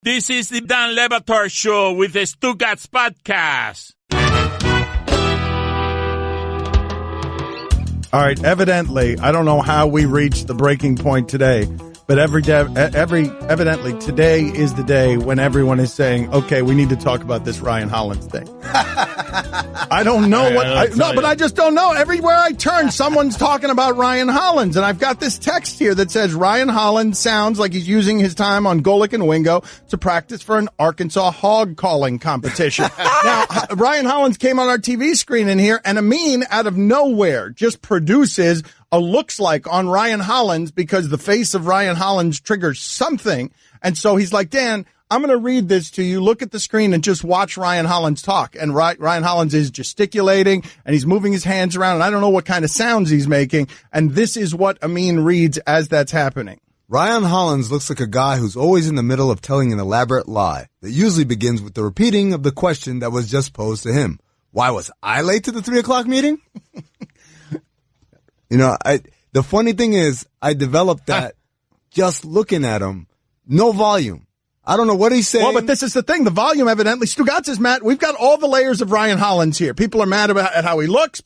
This is the Dan Batard Show with the Stugotz podcast. All right, evidently, I don't know how we reached the breaking point today, but evidently today is the day when everyone is saying, okay, we need to talk about this Ryan Hollins thing. I don't know but I just don't know. Everywhere I turn, someone's talking about Ryan Hollins, and I've got this text here that says Ryan Hollins sounds like he's using his time on Golic and Wingo to practice for an Arkansas hog calling competition. Now, Ryan Hollins came on our TV screen in here, and Amin, out of nowhere, just produces a looks like on Ryan Hollins because the face of Ryan Hollins triggers something. And so he's like, Dan, I'm going to read this to you. Look at the screen and just watch Ryan Hollins talk. And Ryan Hollins is gesticulating and he's moving his hands around. And I don't know what kind of sounds he's making. And this is what Amin reads as that's happening. Ryan Hollins looks like a guy who's always in the middle of telling an elaborate lie that usually begins with the repeating of the question that was just posed to him. Why was I late to the 3:00 meeting? You know, the funny thing is I developed that just looking at him. No volume. I don't know what he's saying. Well, but this is the thing. The volume, evidently. Stugotz is mad. We've got all the layers of Ryan Hollins here. People are mad at how he looks.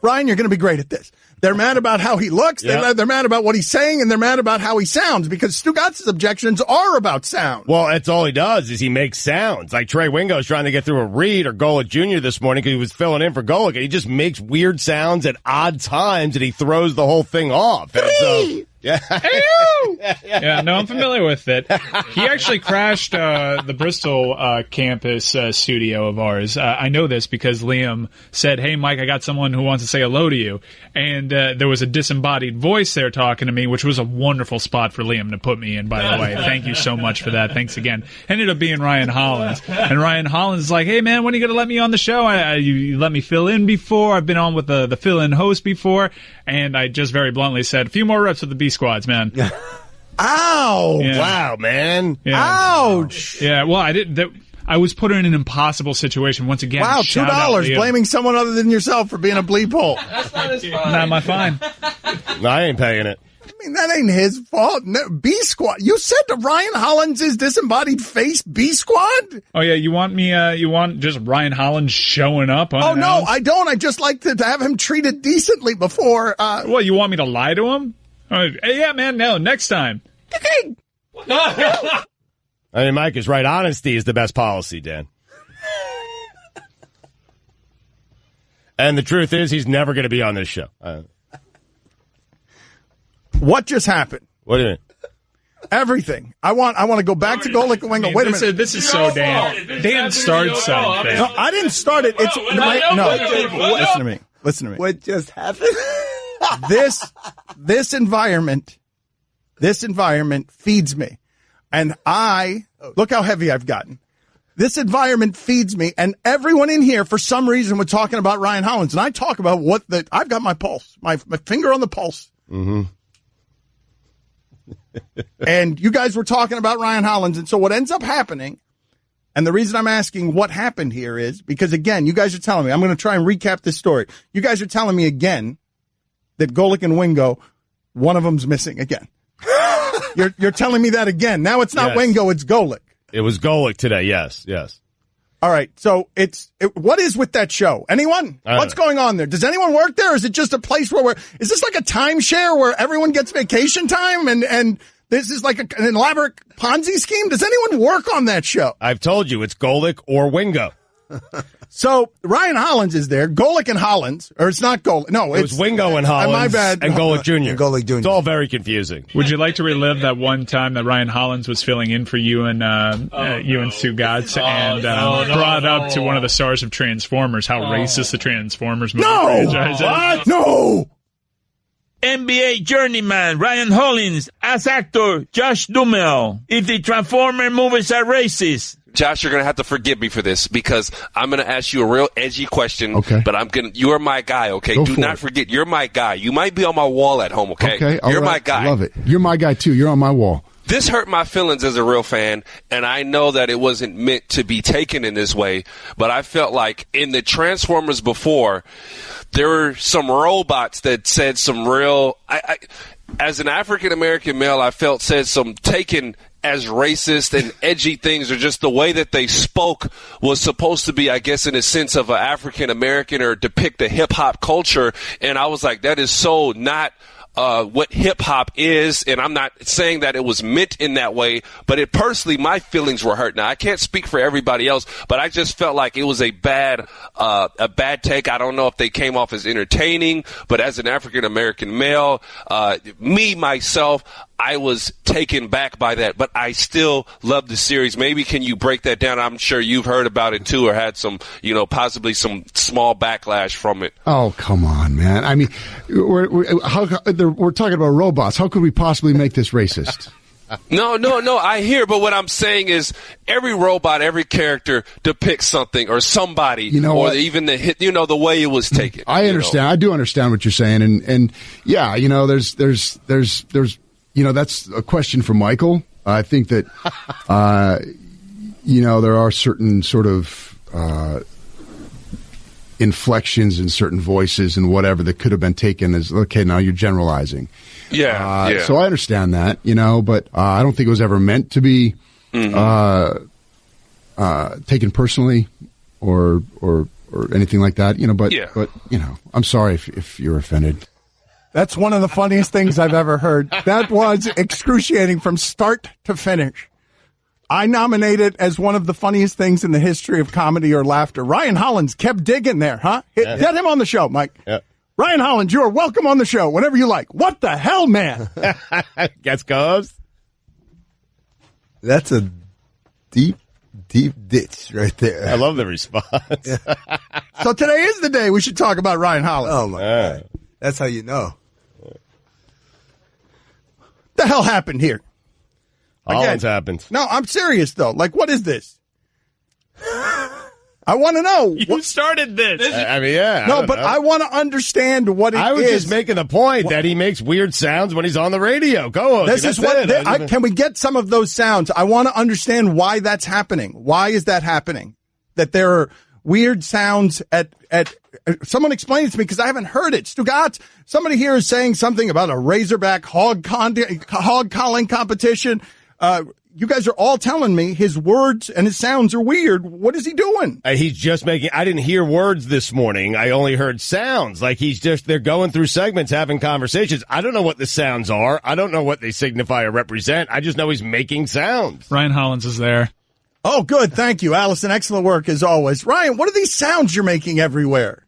Ryan, you're going to be great at this. They're mad about how he looks. Yep. They're mad about what he's saying, and they're mad about how he sounds because Stugotz's objections are about sound. Well, that's all he does is he makes sounds. Like Trey Wingo's trying to get through a read or Golic Jr. this morning because he was filling in for Golic, and he just makes weird sounds at odd times, and he throws the whole thing off. And so, yeah, no, I'm familiar with it. He actually crashed the Bristol campus studio of ours. I know this because Liam said, hey, Mike, I got someone who wants to say hello to you. And there was a disembodied voice there talking to me, which was a wonderful spot for Liam to put me in, by the way. Thank you so much for that. Thanks again. Ended up being Ryan Hollins. And Ryan Hollins is like, hey, man, when are you going to let me on the show? You let me fill in before. I've been on with the fill-in host before. And I just very bluntly said, a few more reps with the B squads, man. Ow! Yeah. Wow, man! Yeah. Ouch! Yeah, well, I was put in an impossible situation once again. Wow, $2 blaming someone other than yourself for being a bleep hole. That's not his fault. Not my fine. No, I ain't paying it. I mean, that ain't his fault. No, B squad. You said to Ryan Hollins' disembodied face, B squad? Oh yeah, you want me? You want just Ryan Hollins showing up? Oh no, I don't. I just like to have him treated decently before. What, you want me to lie to him? Hey, yeah, man. No, next time. I mean, Mike is right. Honesty is the best policy, Dan. And the truth is, he's never going to be on this show. What just happened? What do you mean? Everything. I want to go back to Golic and Wingo. Wait a minute. This is so Dan. Dan started something. No, I didn't start it. It's no. Listen to me. What just happened? This environment feeds me. And look how heavy I've gotten. This environment feeds me, and everyone in here, for some reason, was talking about Ryan Hollins. And I talk about I've got my pulse, my finger on the pulse. Mm-hmm. And you guys were talking about Ryan Hollins. And so what ends up happening, and the reason I'm asking what happened here is because, again, you guys are telling me, I'm going to try and recap this story. You guys are telling me again that Golic and Wingo, one of them's missing again. You're telling me that again. Now it's not Wingo, it's Golic. It was Golic today, yes. All right, so what is with that show? Anyone? What's going on there? Does anyone work there? Or is it just a place is this like a timeshare where everyone gets vacation time and this is like an elaborate Ponzi scheme? Does anyone work on that show? I've told you, it's Golic or Wingo. So Ryan Hollins is there, Golic and Hollins, or it's not Golic. No, it's Wingo and Hollins. My bad. And Golic Jr. And Golic Jr. It's all very confusing. Would you like to relive that one time that Ryan Hollins was filling in for you and Stugotz and brought up to one of the stars of Transformers how racist the Transformers movie franchise is? What? No! NBA journeyman Ryan Hollins as actor Josh Duhamel. If the Transformer movies are racist. Josh, you're going to have to forgive me for this because I'm going to ask you a real edgy question. Okay. But you are my guy, okay? Do not forget, you're my guy. You might be on my wall at home, okay? Okay. You're my guy. Love it. You're my guy, too. You're on my wall. This hurt my feelings as a real fan, and I know that it wasn't meant to be taken in this way, but I felt like in the Transformers before, there were some robots that said some real, as an African-American male, I felt said some taken as racist and edgy things, or just the way that they spoke was supposed to be, I guess, in a sense of an African American or depict a hip hop culture. And I was like, that is so not what hip hop is, and I'm not saying that it was meant in that way, but it personally, my feelings were hurt. Now, I can't speak for everybody else, but I just felt like it was a bad take. I don't know if they came off as entertaining, but as an African American male, myself, I was taken back by that, but I still love the series. Maybe can you break that down? I'm sure you've heard about it too, or had some, possibly some small backlash from it. Oh, come on, man. I mean, we're talking about robots. How could we possibly make this racist? No, I hear, but what I'm saying is every robot, every character depicts something or somebody, even the hit, the way it was taken. I understand. I do understand what you're saying. And yeah, there's that's a question for Michael. I think that, there are certain sort of, inflections in certain voices and whatever that could have been taken as, okay, now you're generalizing. Yeah. So I understand that, but I don't think it was ever meant to be taken personally or anything like that, but I'm sorry if you're offended. That's one of the funniest things I've ever heard. That was excruciating from start to finish. I nominate it as one of the funniest things in the history of comedy or laughter. Ryan Hollins kept digging there, huh? Get him on the show, Mike. Yeah. Ryan Hollins, you are welcome on the show whenever you like. What the hell, man? Guess goes. That's a deep ditch right there. I love the response. So today is the day we should talk about Ryan Hollins. Oh, my God. That's how you know. The hell happened here? Hollins happened. No, I'm serious, though. Like, what is this? I want to know. You started this. I mean, yeah. No, but I want to understand what it is. I was just making the point that he makes weird sounds when he's on the radio. Go, this is what. Can we get some of those sounds? I want to understand why that's happening. Why is that happening? That there are weird sounds at someone explain it to me because I haven't heard it. Stugotz, somebody here is saying something about a Razorback hog calling competition. You guys are all telling me his words and his sounds are weird. What is he doing? He's just making, I didn't hear words this morning. I only heard sounds. Like they're going through segments, having conversations. I don't know what the sounds are. I don't know what they signify or represent. I just know he's making sounds. Ryan Hollins is there. Oh, good. Thank you, Allison. Excellent work as always. Ryan, what are these sounds you're making everywhere?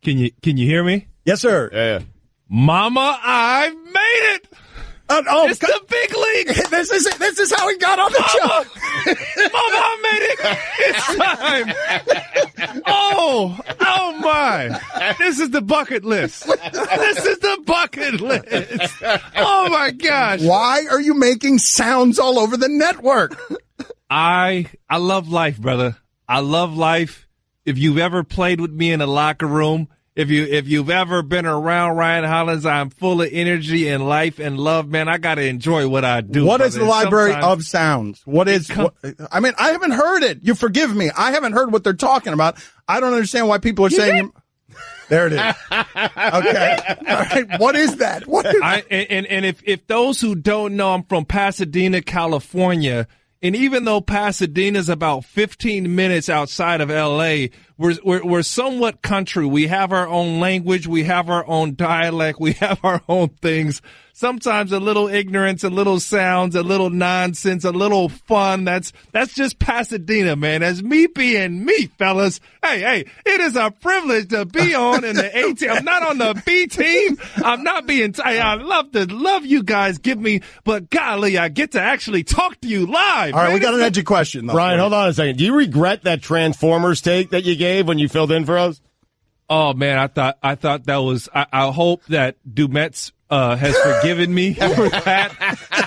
Can you hear me? Yes, sir. Yeah. Mama, I've made it. It's the big league. This is how he got on the show. Mama, I made it. It's time. Oh my. This is the bucket list. Oh my gosh. Why are you making sounds all over the network? I love life, brother. I love life. If you've ever played with me in a locker room, if you've ever been around Ryan Hollins, I'm full of energy and life and love, man. I got to enjoy what I do. What is the library of sounds? I mean, I haven't heard it. You forgive me. I haven't heard what they're talking about. I don't understand why people are saying. There it is. Okay. All right. What is that? If those who don't know, I'm from Pasadena, California. And even though Pasadena's about 15 minutes outside of L.A., we're somewhat country. We have our own language. We have our own dialect. We have our own things. Sometimes a little ignorance, a little sounds, a little nonsense, a little fun. That's just Pasadena, man. That's me being me, fellas. Hey, it is a privilege to be on in the A team. I'm not on the B team. I'm not being I love you guys give me, but golly, I get to actually talk to you live. All right, we got an edgy question, though. Ryan, hold on a second. Do you regret that Transformers take that you gave when you filled in for us? Oh man, I thought that was. I hope that Dumetz has forgiven me for that.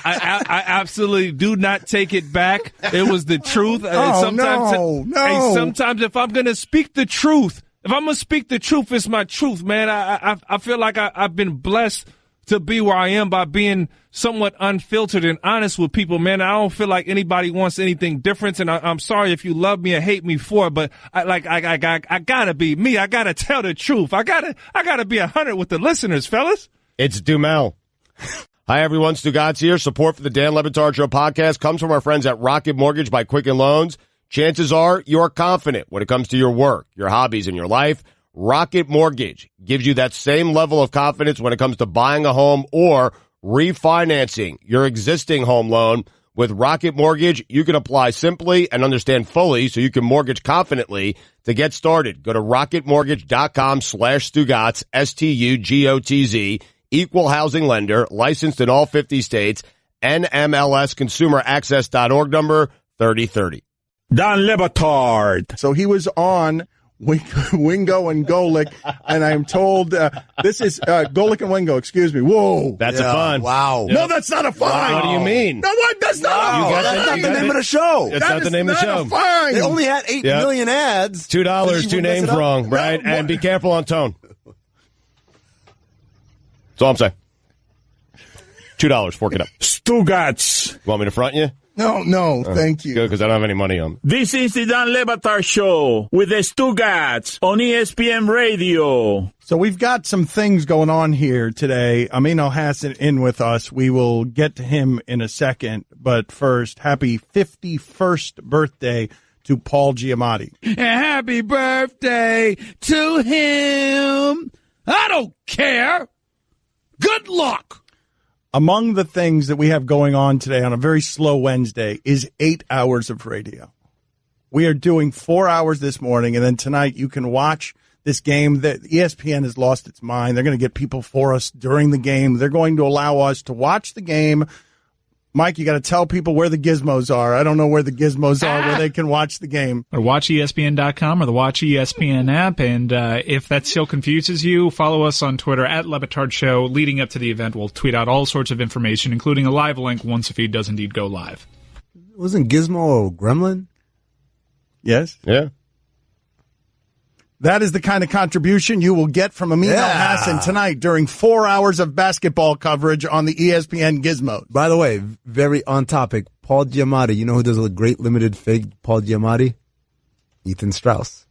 I absolutely do not take it back. It was the truth. No. Hey, sometimes if I'm gonna speak the truth, it's my truth, man. I feel like I've been blessed to be where I am by being somewhat unfiltered and honest with people, man. I don't feel like anybody wants anything different, and I'm sorry if you love me or hate me for it, but I gotta be me. I gotta tell the truth. I gotta be 100 with the listeners, fellas. It's Dumel. Hi, everyone. Stugotz here. Support for the Dan Le Batard Show podcast comes from our friends at Rocket Mortgage by Quicken Loans. Chances are you're confident when it comes to your work, your hobbies, and your life. Rocket Mortgage gives you that same level of confidence when it comes to buying a home or refinancing your existing home loan. With Rocket Mortgage, you can apply simply and understand fully so you can mortgage confidently. To get started, go to rocketmortgage.com/Stugotz, Stugotz, equal housing lender, licensed in all 50 states, NMLSconsumeraccess.org number 3030. Dan Le Batard. So he was on Wingo and Golic, and I'm told this is Golic and Wingo. Excuse me. Whoa, that's a fun. Wow. No, that's not a fine. What do you mean? No, what? That's not. That's not the name of the show. That's not the name of the show. Fine. They only had 8 million ads. $2, 2 names wrong, right? And be careful on tone. That's all I'm saying. $2, fork it up. Stugotz. Want me to front you? No, thank you. Good, because I don't have any money on me. This is the Dan Le Batard Show with the Stugotz on ESPN Radio. So we've got some things going on here today. Amin Elhassan in with us. We will get to him in a second. But first, happy 51st birthday to Paul Giamatti. Happy birthday to him. I don't care. Good luck. Among the things that we have going on today on a very slow Wednesday is 8 hours of radio. We are doing 4 hours this morning, and then tonight you can watch this game. That ESPN has lost its mind. They're going to get people for us during the game. They're going to allow us to watch the game. Mike, you got to tell people where the gizmos are. I don't know where the gizmos are where they can watch the game. Or watch ESPN.com or the Watch ESPN app. And if that still confuses you, follow us on Twitter at Le Batard Show. Leading up to the event, we'll tweet out all sorts of information, including a live link once the feed does indeed go live. Wasn't Gizmo a gremlin? Yes? Yeah. That is the kind of contribution you will get from Amin Elhassan tonight during 4 hours of basketball coverage on the ESPN Gizmos. By the way, very on topic, Paul Giamatti. You know who does a great limited fig, Paul Giamatti? Ethan Strauss.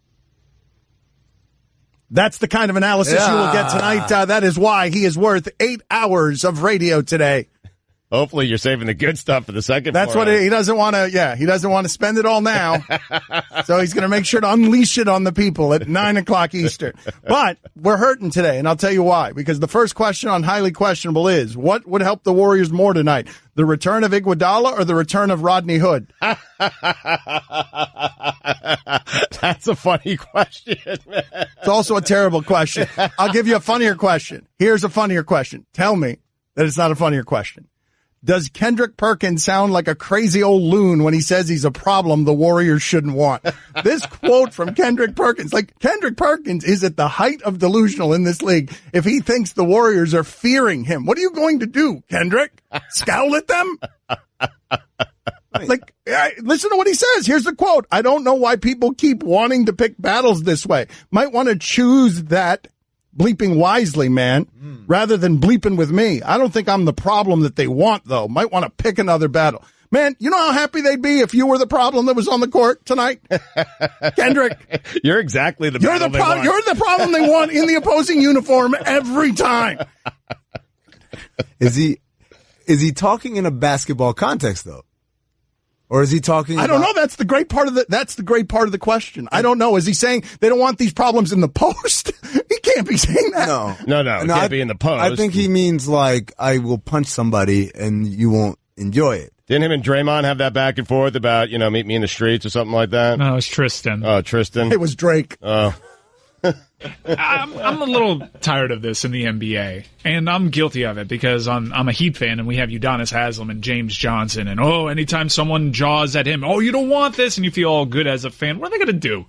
That's the kind of analysis you will get tonight. That is why he is worth 8 hours of radio today. Hopefully you're saving the good stuff for the second. That's what he doesn't want to. Yeah, he doesn't want to spend it all now. So he's going to make sure to unleash it on the people at 9 o'clock Eastern. But we're hurting today, and I'll tell you why. Because the first question on Highly Questionable is, what would help the Warriors more tonight? The return of Iguodala or the return of Rodney Hood? That's a funny question, man. It's also a terrible question. I'll give you a funnier question. Here's a funnier question. Tell me that it's not a funnier question. Does Kendrick Perkins sound like a crazy old loon when he says he's a problem the Warriors shouldn't want? This quote from Kendrick Perkins, like Kendrick Perkins is at the height of delusional in this league. If he thinks the Warriors are fearing him, what are you going to do, Kendrick? Scowl at them? Like, listen to what he says. Here's the quote. I don't know why people keep wanting to pick battles this way. Might want to choose that bleeping wisely, man, rather than bleeping with me. I don't think I'm the problem that they want, though. Might want to pick another battle. Man, you know how happy they'd be if you were the problem that was on the court tonight? Kendrick. You're exactly the You're the problem they want in the opposing uniform every time. Is he talking in a basketball context, though? Or is he talking I don't know. That's the great part of the question. I don't know. Is he saying they don't want these problems in the post? He can't be saying that. No. It can't be in the post. I think he means like, I will punch somebody and you won't enjoy it. Didn't him and Draymond have that back and forth about, meet me in the streets or something like that? No, it was Tristan. Oh, Tristan. It was Drake. Oh. I'm a little tired of this in the NBA, and I'm guilty of it because I'm a Heat fan, and we have Udonis Haslem and James Johnson, and anytime someone jaws at him, you don't want this, and you feel all good as a fan. What are they going to do?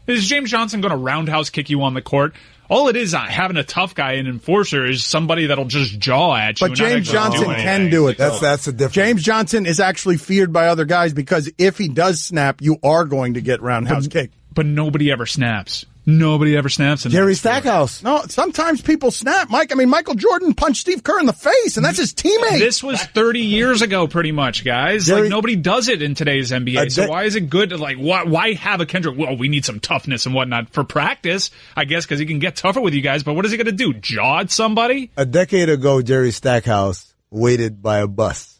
Is James Johnson going to roundhouse kick you on the court? All it is, having a tough guy, an enforcer, is somebody that'll just jaw at you. But James Johnson can do it. That's the difference. James Johnson is actually feared by other guys because if he does snap, you are going to get roundhouse kicked. But nobody ever snaps. Nobody ever snaps in Jerry Stackhouse. No, sometimes people snap, Mike. I mean, Michael Jordan punched Steve Kerr in the face, and that's his teammate. This was 30 years ago, pretty much, guys. Like, nobody does it in today's NBA. So why is it good to, why have a Kendrick? Well, we need some toughness and whatnot for practice, I guess, because he can get tougher with you guys. But what is he going to do? Jaw at somebody? A decade ago, Jerry Stackhouse waited by a bus.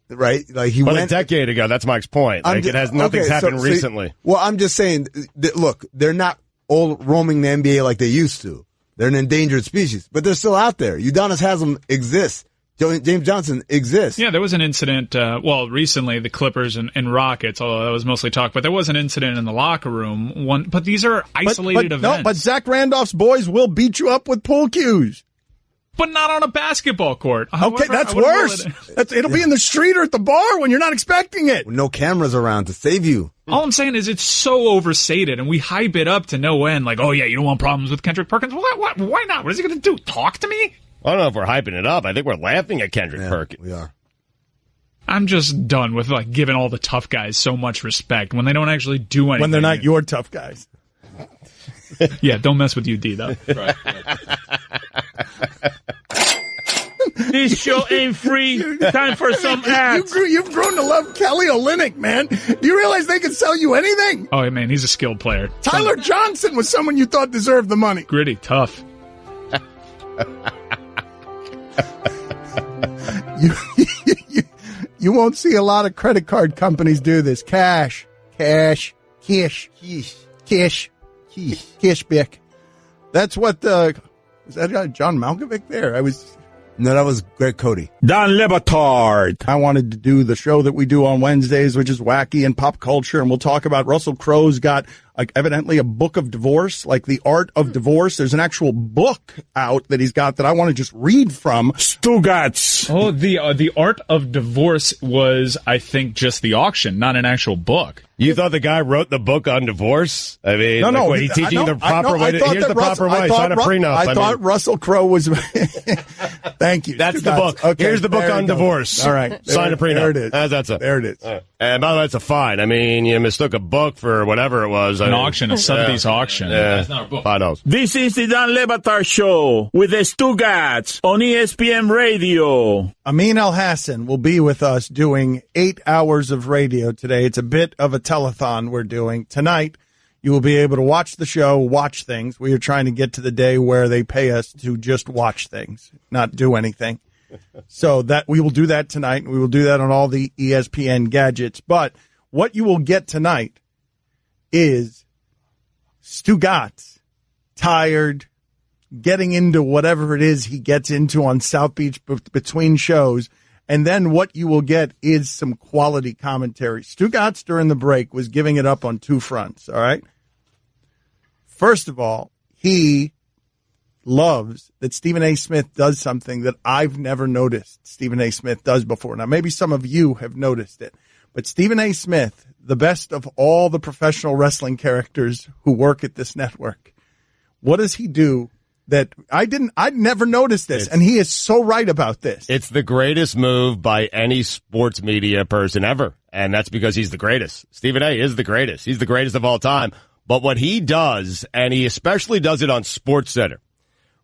Right? Like he went a decade ago. That's Mike's point. Like nothing's happened recently. Well, I'm just saying, look, they're not all roaming the NBA like they used to. They're an endangered species, but they're still out there. Udonis Haslem exists. James Johnson exists. Yeah, there was an incident, recently, the Clippers and Rockets, although that was mostly talk, but there was an incident in the locker room. But these are isolated events. No, but Zach Randolph's boys will beat you up with pool cues. But not on a basketball court. Okay, that's worse. It'll be in the street or at the bar when you're not expecting it. With no cameras around to save you. All I'm saying is it's so overstated, and we hype it up to no end. Like, oh, yeah, you don't want problems with Kendrick Perkins? Why not? What is he going to do? Talk to me? I don't know if we're hyping it up. I think we're laughing at Kendrick Perkins. We are. I'm just done with giving all the tough guys so much respect when they don't actually do anything. When they're not your tough guys. Yeah, don't mess with UD, though. Right. This show ain't free. Time for some ads. You've grown to love Kelly Olynyk, man. Do you realize they can sell you anything? Oh, man, he's a skilled player. Tyler Johnson was someone you thought deserved the money. Gritty, tough. You won't see a lot of credit card companies do this. Cash back. That's what was that John Malkovich there? No, that was Greg Cody. Don Batard. I wanted to do the show that we do on Wednesdays, which is wacky and pop culture, and we'll talk about Russell Crowe's got evidently a book of divorce, like The Art of Divorce. There's an actual book out that he's got that I want to just read from. Stugotz. Oh, the Art of Divorce was, I think, just the auction, not an actual book. You thought the guy wrote the book on divorce? I mean, no. He's teaching the proper way. Here's the proper way. Sign a prenup. I thought Russell Crowe was. Thank you. That's the book. Okay, here's the book on divorce. All right. Sign a prenup. There it is. That's it. There it is. Right. And by the way, that's a fine. I mean, you mistook a book for whatever it was. An auction, a Sotheby's auction. Yeah. That's not a book. $5. This is the Don Batard Show with the Stugotz on ESPN Radio. Amin Elhassan will be with us doing 8 hours of radio today. It's a bit of a telethon we're doing. Tonight, you will be able to watch the show, watch things. We are trying to get to the day where they pay us to just watch things, not do anything. So that we will do that tonight, and we will do that on all the ESPN gadgets. But what you will get tonight is Stugotz, tired, getting into whatever it is he gets into on South Beach between shows. And then what you will get is some quality commentary. Stugotz, during the break, was giving it up on two fronts, all right? First of all, he loves that Stephen A. Smith does something that I've never noticed Stephen A. Smith does before. Now, maybe some of you have noticed it, but Stephen A. Smith, the best of all the professional wrestling characters who work at this network, what does he do that I'd never noticed this, and he is so right about this. It's the greatest move by any sports media person ever, and that's because he's the greatest. Stephen A. is the greatest. He's the greatest of all time. But what he does, and he especially does it on SportsCenter,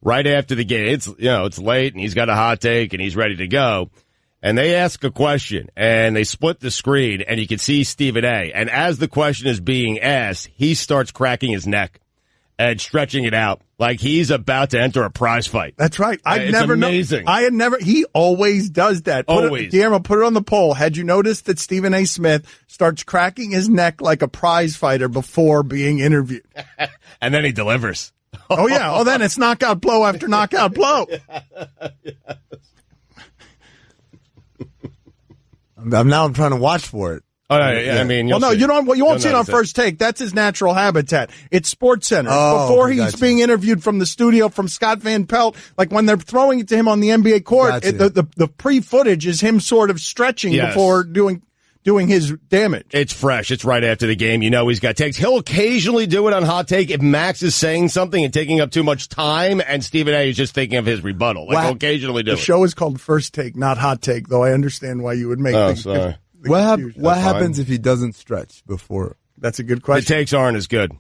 right after the game, it's late, and he's got a hot take, and he's ready to go, and they ask a question, and they split the screen, and you can see Stephen A. And as the question is being asked, he starts cracking his neck and stretching it out like he's about to enter a prize fight. That's right. Amazing. He always does that. Guillermo, put it on the poll. Had you noticed that Stephen A. Smith starts cracking his neck like a prize fighter before being interviewed? And then he delivers. Oh, yeah. Oh, then it's knockout blow after knockout blow. I'm trying to watch for it. Oh, yeah. I mean, you won't see it on First Take. That's his natural habitat. It's SportsCenter. Before he's being interviewed from the studio from Scott Van Pelt, like when they're throwing it to him on the NBA court, the pre-footage is him sort of stretching before doing his damage. It's fresh. It's right after the game. You know he's got takes. He'll occasionally do it on Hot Take if Max is saying something and taking up too much time, and Stephen A. is just thinking of his rebuttal. He'll occasionally do it. The show is called First Take, not Hot Take, though I understand why you would make things. Sorry. What happens if he doesn't stretch before? That's a good question. The takes aren't as good.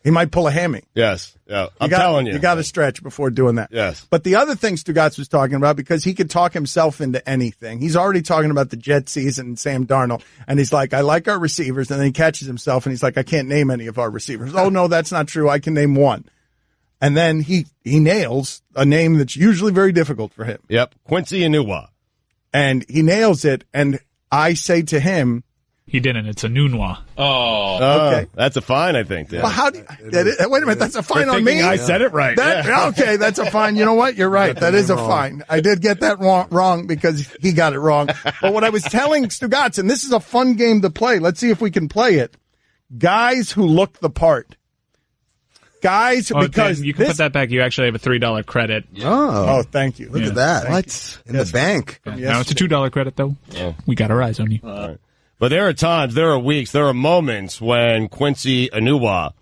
He might pull a hammy. Yes. Yeah. I'm telling you. You got to stretch before doing that. Yes. But the other thing Stugotz was talking about, because he could talk himself into anything. He's already talking about the Jet season and Sam Darnold. And he's like, I like our receivers. And then he catches himself and he's like, I can't name any of our receivers. Oh, no, that's not true. I can name one. And then he nails a name that's usually very difficult for him. Yep, Quincy Enunwa. And he nails it, and I say to him, he didn't. It's a Nunwa. Oh, okay. That's a fine, I think. Well, how do wait a minute, that's a fine on me? I said it right. Okay, that's a fine. You know what? You're right. That is a fine. I did get that wrong because he got it wrong. But what I was telling Stugotz, and this is a fun game to play. Let's see if we can play it. Guys who look the part. Guys, because you can put that back. You actually have a $3 credit. Oh, thank you. Look at that. What? In the bank. Now it's a $2 credit, though. Oh. We got our eyes on you. Right. But there are times, there are weeks, there are moments when Quincy Enunwa,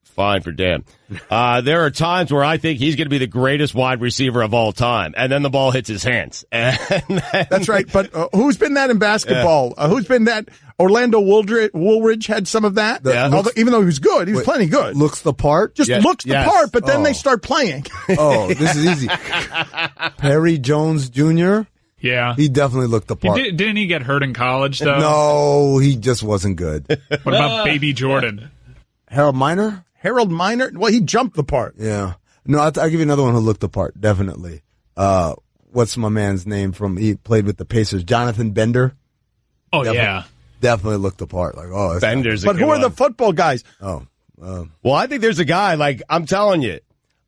fine for Dan. There are times where I think he's going to be the greatest wide receiver of all time, and then the ball hits his hands. That's right. But who's been that in basketball? Who's been that? Orlando Woolridge had some of that. Even though he was good, he was plenty good. Looks the part? Just looks the part, but then they start playing. Oh, this is easy. Perry Jones Jr.? Yeah. He definitely looked the part. Didn't he get hurt in college, though? No, he just wasn't good. What about Baby Jordan? Harold Miner? Harold Miner? Well, he jumped the part. Yeah. No, I'll give you another one who looked the part, definitely. What's my man's name he played with the Pacers? Jonathan Bender? Oh, yeah. Definitely looked the part. Like, oh, Bender's But who are the football guys? Oh. Well, I think there's a guy, like, I'm telling you,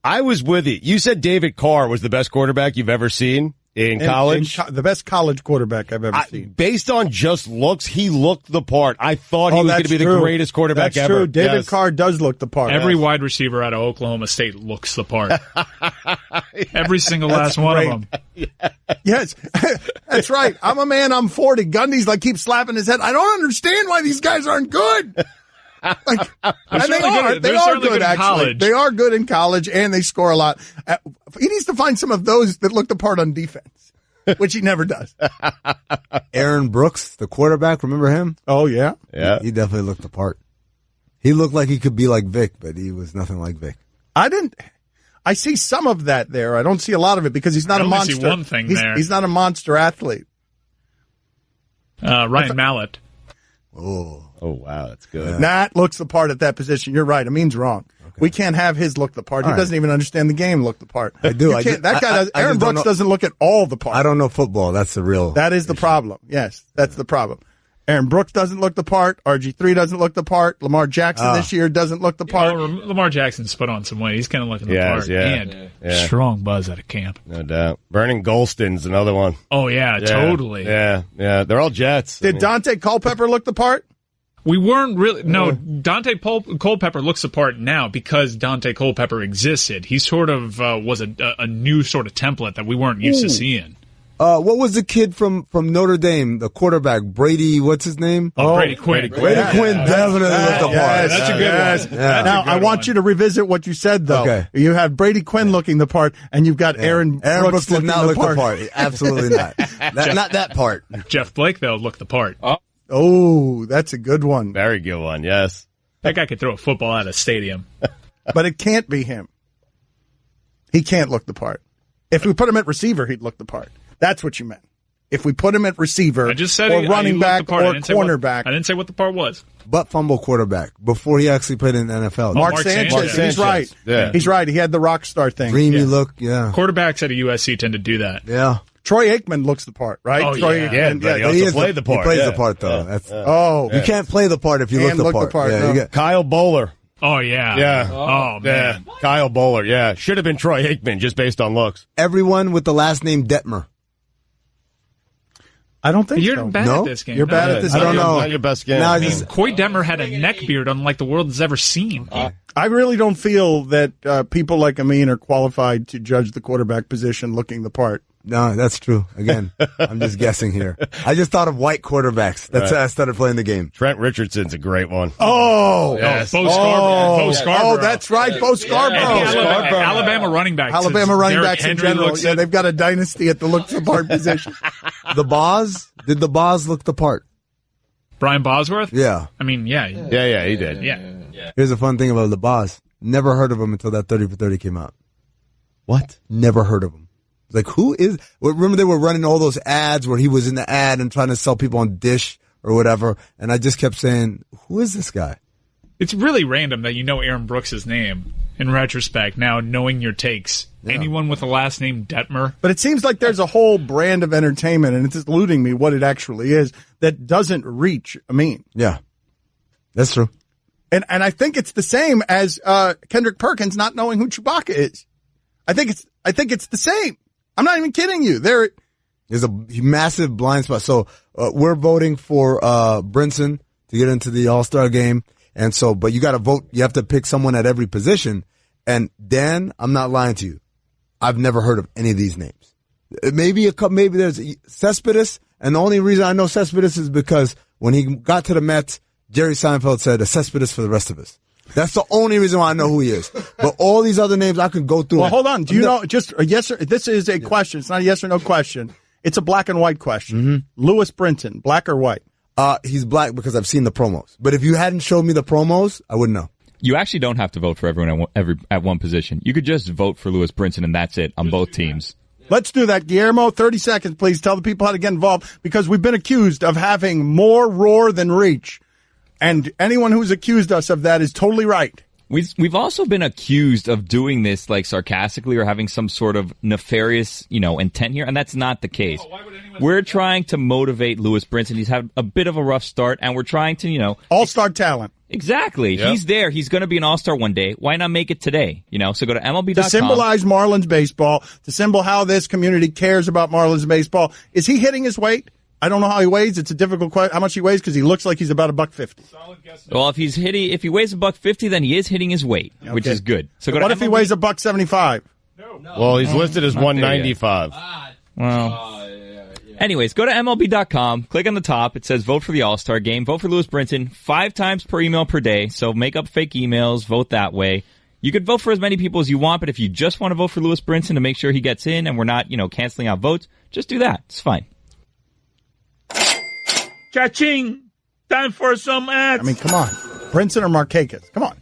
I was with you. You said David Carr was the best quarterback you've ever seen in college. The best college quarterback I've ever seen. Based on just looks, he looked the part. I thought he was going to be the greatest quarterback that's ever. True. David Carr does look the part. Every wide receiver out of Oklahoma State looks the part. Every single last one of them. Yes, that's right. I'm a man. I'm 40. Gundy's keeps slapping his head. I don't understand why these guys aren't good. And they are good actually. College. They are good in college, and they score a lot. He needs to find some of those that look the part on defense, which he never does. Aaron Brooks, the quarterback, remember him? Oh yeah, He definitely looked the part. He looked like he could be like Vic, but he was nothing like Vic. I see some of that there. I don't see a lot of it because he's not a monster. See one thing there. He's not a monster athlete. Ryan Mallett. Oh, wow, that's good. Nat looks the part at that position. You're right. Amin's wrong. Okay. We can't have his look the part. He doesn't even understand the game look the part. I do. That guy does. Aaron Brooks doesn't look at all the part. I don't know football. That's the real. That is the problem. Yes, that's the problem. Aaron Brooks doesn't look the part. RG3 doesn't look the part. Lamar Jackson this year doesn't look the part. Lamar Jackson's put on some weight. He's kind of looking the part. And strong buzz at a camp. No doubt. Vernon Golston's another one. Oh, yeah, totally. Yeah. They're all Jets. Did Dante Culpepper look the part? We weren't really. No, Dante Culpepper looks the part now because Dante Culpepper existed. He sort of was a new sort of template that we weren't used to seeing. What was the kid from Notre Dame, the quarterback, Brady, what's his name? Brady Quinn. Brady Quinn definitely looked the part. That's a good one. Yeah. Now, I want you to revisit what you said, though. Okay. You have Brady Quinn looking the part, and you've got Aaron Brooks did not look the part. Absolutely not. Not that part. Jeff Blake, though, looked the part. Oh, that's a good one. Very good one, yes. That guy could throw a football out of a stadium. But it can't be him. He can't look the part. If we put him at receiver, he'd look the part. That's what you meant. If we put him at receiver, I just said or running back, or cornerback. I didn't say what the part was. Butt fumble quarterback before he actually played in the NFL. Mark Sanchez. He's right. Yeah. He's right. He had the rock star thing. Dreamy look, yeah. Quarterbacks at a USC tend to do that. Yeah. Troy Aikman looks the part, right? Oh, Troy Aikman, but he also played the part. He plays the part, though. You can't play the part if you look the part. No. Kyle Bowler. Oh, yeah. Yeah. Oh, man. Yeah. Kyle Bowler, yeah. Should have been Troy Aikman just based on looks. Everyone with the last name Detmer. I don't think You're bad at this game. You're bad at this game. I don't know. Not your best game. Coy Detmer had a neck beard unlike the world has ever seen. I really don't feel that people like Amin are qualified to judge the quarterback position looking the part. No, that's true. Again, I'm just guessing here. I just thought of white quarterbacks. That's how I started playing the game. Trent Richardson's a great one. Oh, yes. Bo Scarborough. Oh, that's right. Bo Scarborough. Alabama running backs. Alabama running backs in Henry general. Yeah, they've got a dynasty at the look the part position. The Boz? Did the Boz look the part? Brian Bosworth? Yeah. I mean, yeah. Yeah, he did. Yeah. Here's a fun thing about the Boz. Never heard of him until that 30 for 30 came out. What? Never heard of him. Like, who is... Remember they were running all those ads where he was in the ad and trying to sell people on Dish or whatever, and I just kept saying, who is this guy? It's really random that you know Aaron Brooks' name in retrospect, now knowing your takes. Yeah. Anyone with a last name Detmer. But it seems like there's a whole brand of entertainment, and it's eluding me what it actually is, that doesn't reach Amin. Yeah, that's true. And I think it's the same as Kendrick Perkins not knowing who Chewbacca is. I think it's the same. I'm not even kidding you. There's a massive blind spot. So we're voting for Brinson to get into the All-Star game. And so, but you got to vote. You have to pick someone at every position. And Dan, I'm not lying to you. I've never heard of any of these names. Maybe there's Cespedes. And the only reason I know Cespedes is because when he got to the Mets, Jerry Seinfeld said a Cespedes for the rest of us. That's the only reason why I know who he is. But all these other names I could go through. Well, hold on. Do you know, just a yes or, this is a question. It's not a yes or no question. It's a black and white question. Mm-hmm. Louis Brinson, black or white? He's black because I've seen the promos. But if you hadn't showed me the promos, I wouldn't know. You actually don't have to vote for everyone at one position. You could just vote for Louis Brinson, and that's it on both teams. Let's do that. Guillermo, 30 seconds, please. Tell the people how to get involved, because we've been accused of having more roar than reach. And anyone who's accused us of that is totally right. We've also been accused of doing this like sarcastically or having some sort of nefarious, intent here, and that's not the case. We're trying to motivate Louis Brinson. He's had a bit of a rough start, and we're trying to, all-star talent. Exactly. Yep. He's there. He's going to be an all-star one day. Why not make it today? So go to MLB.com. To symbolize Marlins baseball, to symbol how this community cares about Marlins baseball. Is he hitting his weight? I don't know how he weighs. It's a difficult question. How much he weighs, because he looks like he's about $150. Well, if he weighs $150, then he is hitting his weight, which is good. So what if he weighs $175? No. Well, he's listed as 195. Well. Anyways, go to MLB.com, click on the top. It says vote for the All-Star game. Vote for Louis Brinson 5 times per email per day. So make up fake emails, vote that way. You could vote for as many people as you want, but if you just want to vote for Louis Brinson to make sure he gets in and we're not, canceling out votes, just do that. It's fine. Cha-ching! Time for some ads. I mean, come on. Brinson or Markakis? Come on.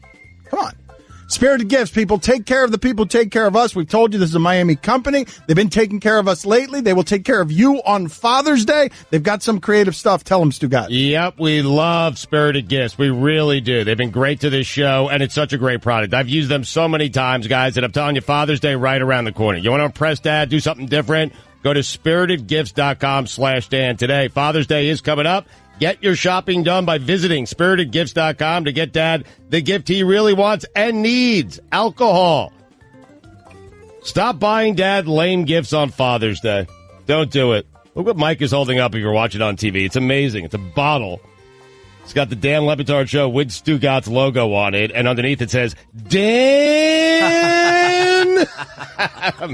Spirited Gifts, people. Take care of the people, take care of us. We've told you this is a Miami company. They've been taking care of us lately. They will take care of you on Father's Day. They've got some creative stuff. Tell them, Stugotz. Yep, we love Spirited Gifts. We really do. They've been great to this show, and it's such a great product. I've used them so many times, guys, and I'm telling you, Father's Day right around the corner. You want to impress Dad, do something different? Go to spiritedgifts.com/Dan today. Father's Day is coming up. Get your shopping done by visiting spiritedgifts.com to get Dad the gift he really wants and needs: alcohol. Stop buying Dad lame gifts on Father's Day. Don't do it. Look what Mike is holding up if you're watching on TV. It's amazing. It's a bottle. It's got the Dan Batard Show with Stugotz logo on it, and underneath it says, Dan!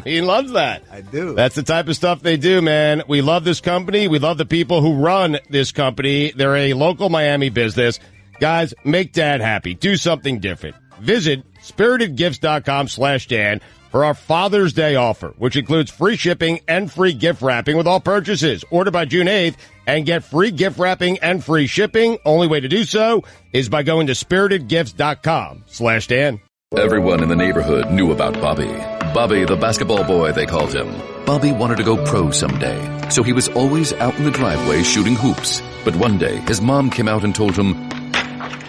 He loves that. I do. That's the type of stuff they do, man. We love this company. We love the people who run this company. They're a local Miami business. Guys, make Dad happy. Do something different. Visit spiritedgifts.com/Dan for our Father's Day offer, which includes free shipping and free gift wrapping with all purchases. Order by June 8th and get free gift wrapping and free shipping. Only way to do so is by going to spiritedgifts.com/Dan. Everyone in the neighborhood knew about Bobby. Bobby, the basketball boy, they called him. Bobby wanted to go pro someday, so he was always out in the driveway shooting hoops. But one day, his mom came out and told him,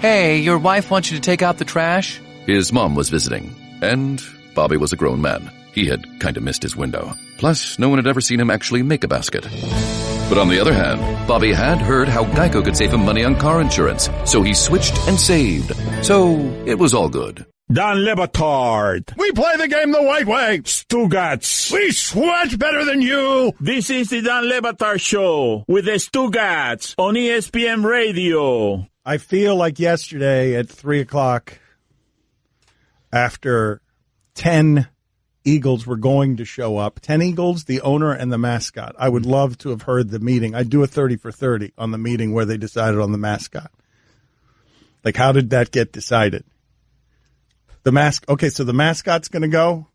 "Hey, your wife wants you to take out the trash." His mom was visiting, and Bobby was a grown man. He had kind of missed his window. Plus, no one had ever seen him actually make a basket. But on the other hand, Bobby had heard how Geico could save him money on car insurance, so he switched and saved. So it was all good. Dan Batard. We play the game the white way. Stugotz. We sweat better than you. This is the Dan Batard Show with the Stugotz on ESPN Radio. I feel like yesterday at 3 o'clock, after 10 Eagles were going to show up, 10 Eagles, the owner and the mascot. I would love to have heard the meeting. I'd do a 30 for 30 on the meeting where they decided on the mascot. Like, how did that get decided? Okay, so the mascot's going to go?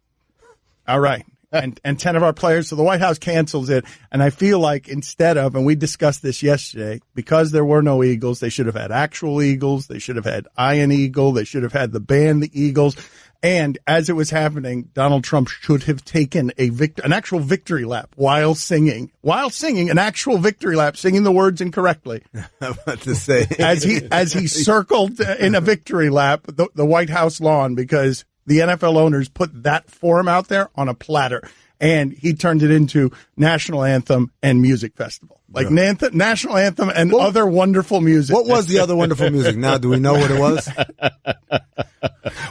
All right. and 10 of our players. So the White House cancels it. And I feel like instead of, and we discussed this yesterday, because there were no Eagles, they should have had actual Eagles. They should have had Iron Eagle. They should have had the band, the Eagles. And as it was happening, Donald Trump should have taken an actual victory lap while singing an actual victory lap, singing the words incorrectly. I'm about to say, as he circled in a victory lap the White House lawn, because the NFL owners put that for him out there on a platter, and he turned it into National Anthem and Music Festival. Like National Anthem and other wonderful music. What was the other wonderful music? Now, do we know what it was?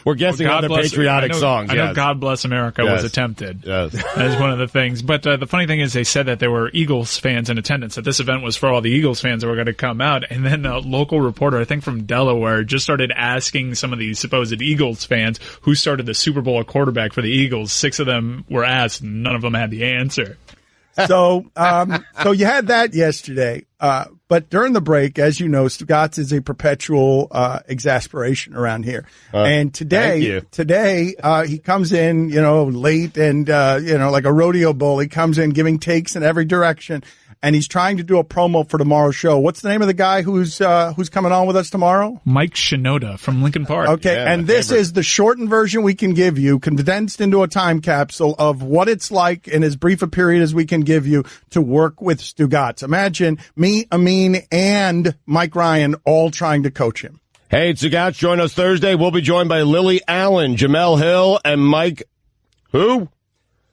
We're guessing other patriotic songs. I know God Bless America was attempted. Yes. That is one of the things. But the funny thing is they said that there were Eagles fans in attendance, that this event was for all the Eagles fans that were going to come out. And then a local reporter, I think from Delaware, just started asking some of these supposed Eagles fans who started the Super Bowl quarterback for the Eagles. 6 of them were asked, and none of them had the answer. So you had that yesterday. But during the break, as you know, Stugotz is a perpetual exasperation around here. And today he comes in, late and, like a rodeo bull. He comes in giving takes in every direction. And he's trying to do a promo for tomorrow's show. What's the name of the guy who's coming on with us tomorrow? Mike Shinoda from Lincoln Park. Okay, yeah, and this is the shortened version we can give you, condensed into a time capsule of what it's like in as brief a period as we can give you to work with Stugotz. Imagine me, Amin, and Mike Ryan all trying to coach him. Hey, Stugotz, join us Thursday. We'll be joined by Lily Allen, Jamel Hill, and Mike, who?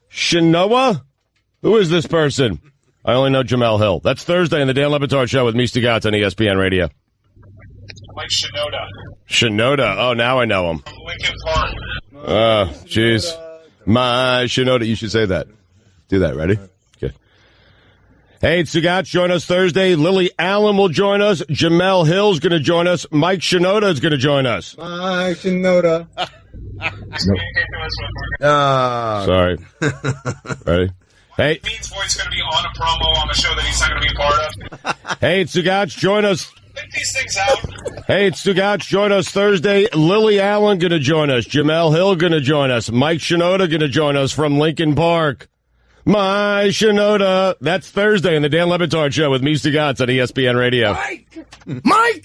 Shinoda? Who is this person? I only know Jamel Hill. That's Thursday in the Dan Le Batard Show with me, Stugotz, on ESPN Radio. Mike Shinoda. Shinoda. Oh, now I know him. Lincoln Park. Oh, jeez. My Shinoda. You should say that. Do that. Ready? Okay. Hey, Stugotz, join us Thursday. Lily Allen will join us. Jamel Hill's going to join us. Mike Shinoda is going to join us. Mike Shinoda. Sorry. Ready? Hey. Means voice going to be on a promo on the show that he's not going to be a part of. Hey, Stugotz, join us. Think these things out. Hey, Stugotz, join us Thursday. Lily Allen going to join us. Jamel Hill going to join us. Mike Shinoda going to join us from Lincoln Park. My Shinoda. That's Thursday in the Dan Le Batard Show with me, Stugotz, on ESPN Radio. Mike!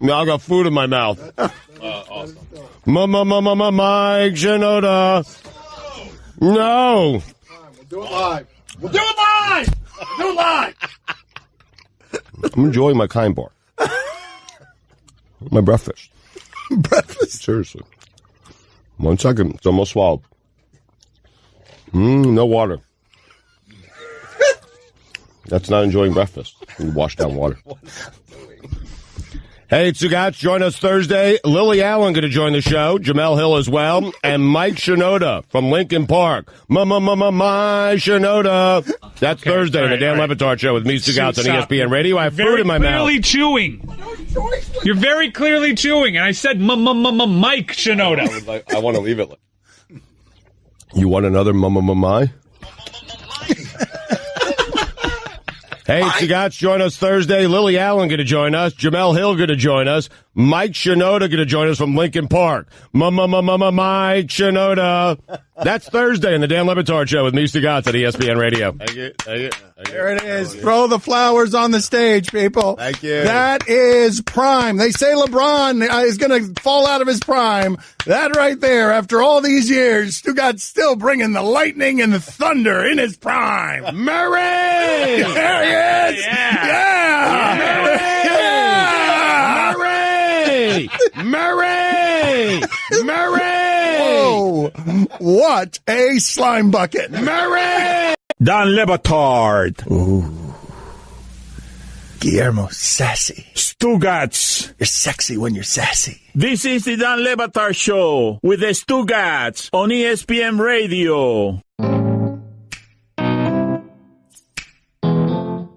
I got food in my mouth. Awesome. Mike Shinoda. No. Do it live. We'll do it live! Do it live! I'm enjoying my kind bar. My breakfast. Breakfast? Seriously. 1 second. It's almost swallowed. No water. That's not enjoying breakfast. You wash down water. Hey, Stugotz, join us Thursday. Lily Allen going to join the show. Jamel Hill as well. And Mike Shinoda from Lincoln Park. My Shinoda. That's Thursday in the Dan Le Batard Show with me, Stugotz, on ESPN Radio. I have food in my mouth. Very clearly chewing. You're very clearly chewing. And I said Mike Shinoda. I want to leave it. You want another my? Hey, Stugotz, join us Thursday. Lily Allen going to join us. Jamel Hill going to join us. Mike Shinoda going to join us from Lincoln Park. Mike Shinoda. That's Thursday in the Dan Le Batard Show with me, Stugotz, at ESPN Radio. Thank you. There it is. Throw the flowers on the stage, people. Thank you. That is prime. They say LeBron is going to fall out of his prime. That right there, after all these years, Stugotz still bringing the lightning and the thunder in his prime. Murray! There he is! Murray! Whoa! What a slime bucket! Murray! Dan Le Batard. Ooh. Guillermo, sassy. Stugotz. You're sexy when you're sassy. This is the Dan Le Batard Show with the Stugotz on ESPN Radio.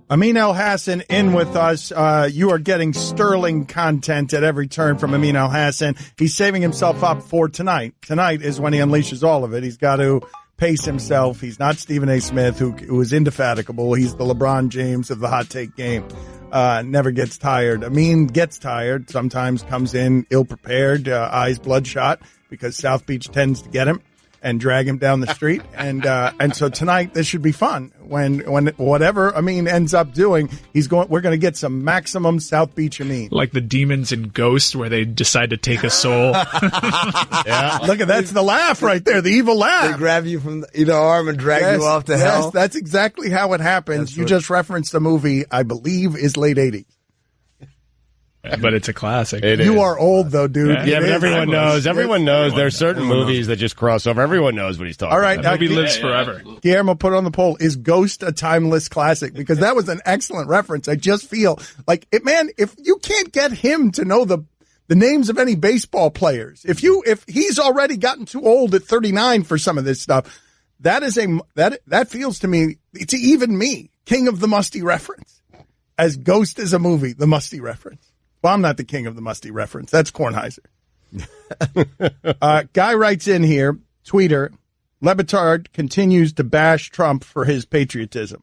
Amin Elhassan in with us. You are getting sterling content at every turn from Amin Elhassan. He's saving himself up for tonight. Tonight is when he unleashes all of it. He's got to pace himself. He's not Stephen A. Smith, who is indefatigable. He's the LeBron James of the hot take game. Never gets tired. Amin gets tired. Sometimes comes in ill-prepared, eyes bloodshot, because South Beach tends to get him. and drag him down the street. And so tonight this should be fun. When whatever Amin ends up doing, we're going to get some maximum South Beach Amin. Like the demons in Ghost where they decide to take a soul. Yeah. Look, that's the laugh right there, the evil laugh. They grab you from the arm and drag you off to hell. Yes, that's exactly how it happens. You just referenced a movie I believe is late 80s. But it's a classic. You are old, though, dude. Yeah, but everyone knows. Everyone knows. There are certain movies that just cross over. Everyone knows what he's talking about. All right. That movie lives forever. Guillermo, put on the poll, is Ghost a timeless classic? Because that was an excellent reference. I just feel like, if you can't get him to know the names of any baseball players, if he's already gotten too old at 39 for some of this stuff, that feels to me, to even me, king of the musty reference. As Ghost is a movie, the musty reference. Well, I'm not the king of the musty reference. That's Kornheiser. Guy writes in here, tweeter, Batard continues to bash Trump for his patriotism.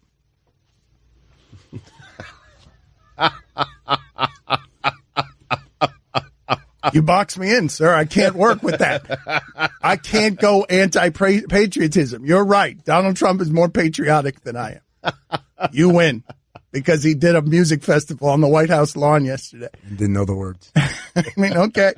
You box me in, sir. I can't work with that. I can't go anti-patriotism. You're right. Donald Trump is more patriotic than I am. You win. Because he did a music festival on the White House lawn yesterday. Didn't know the words. I mean, okay.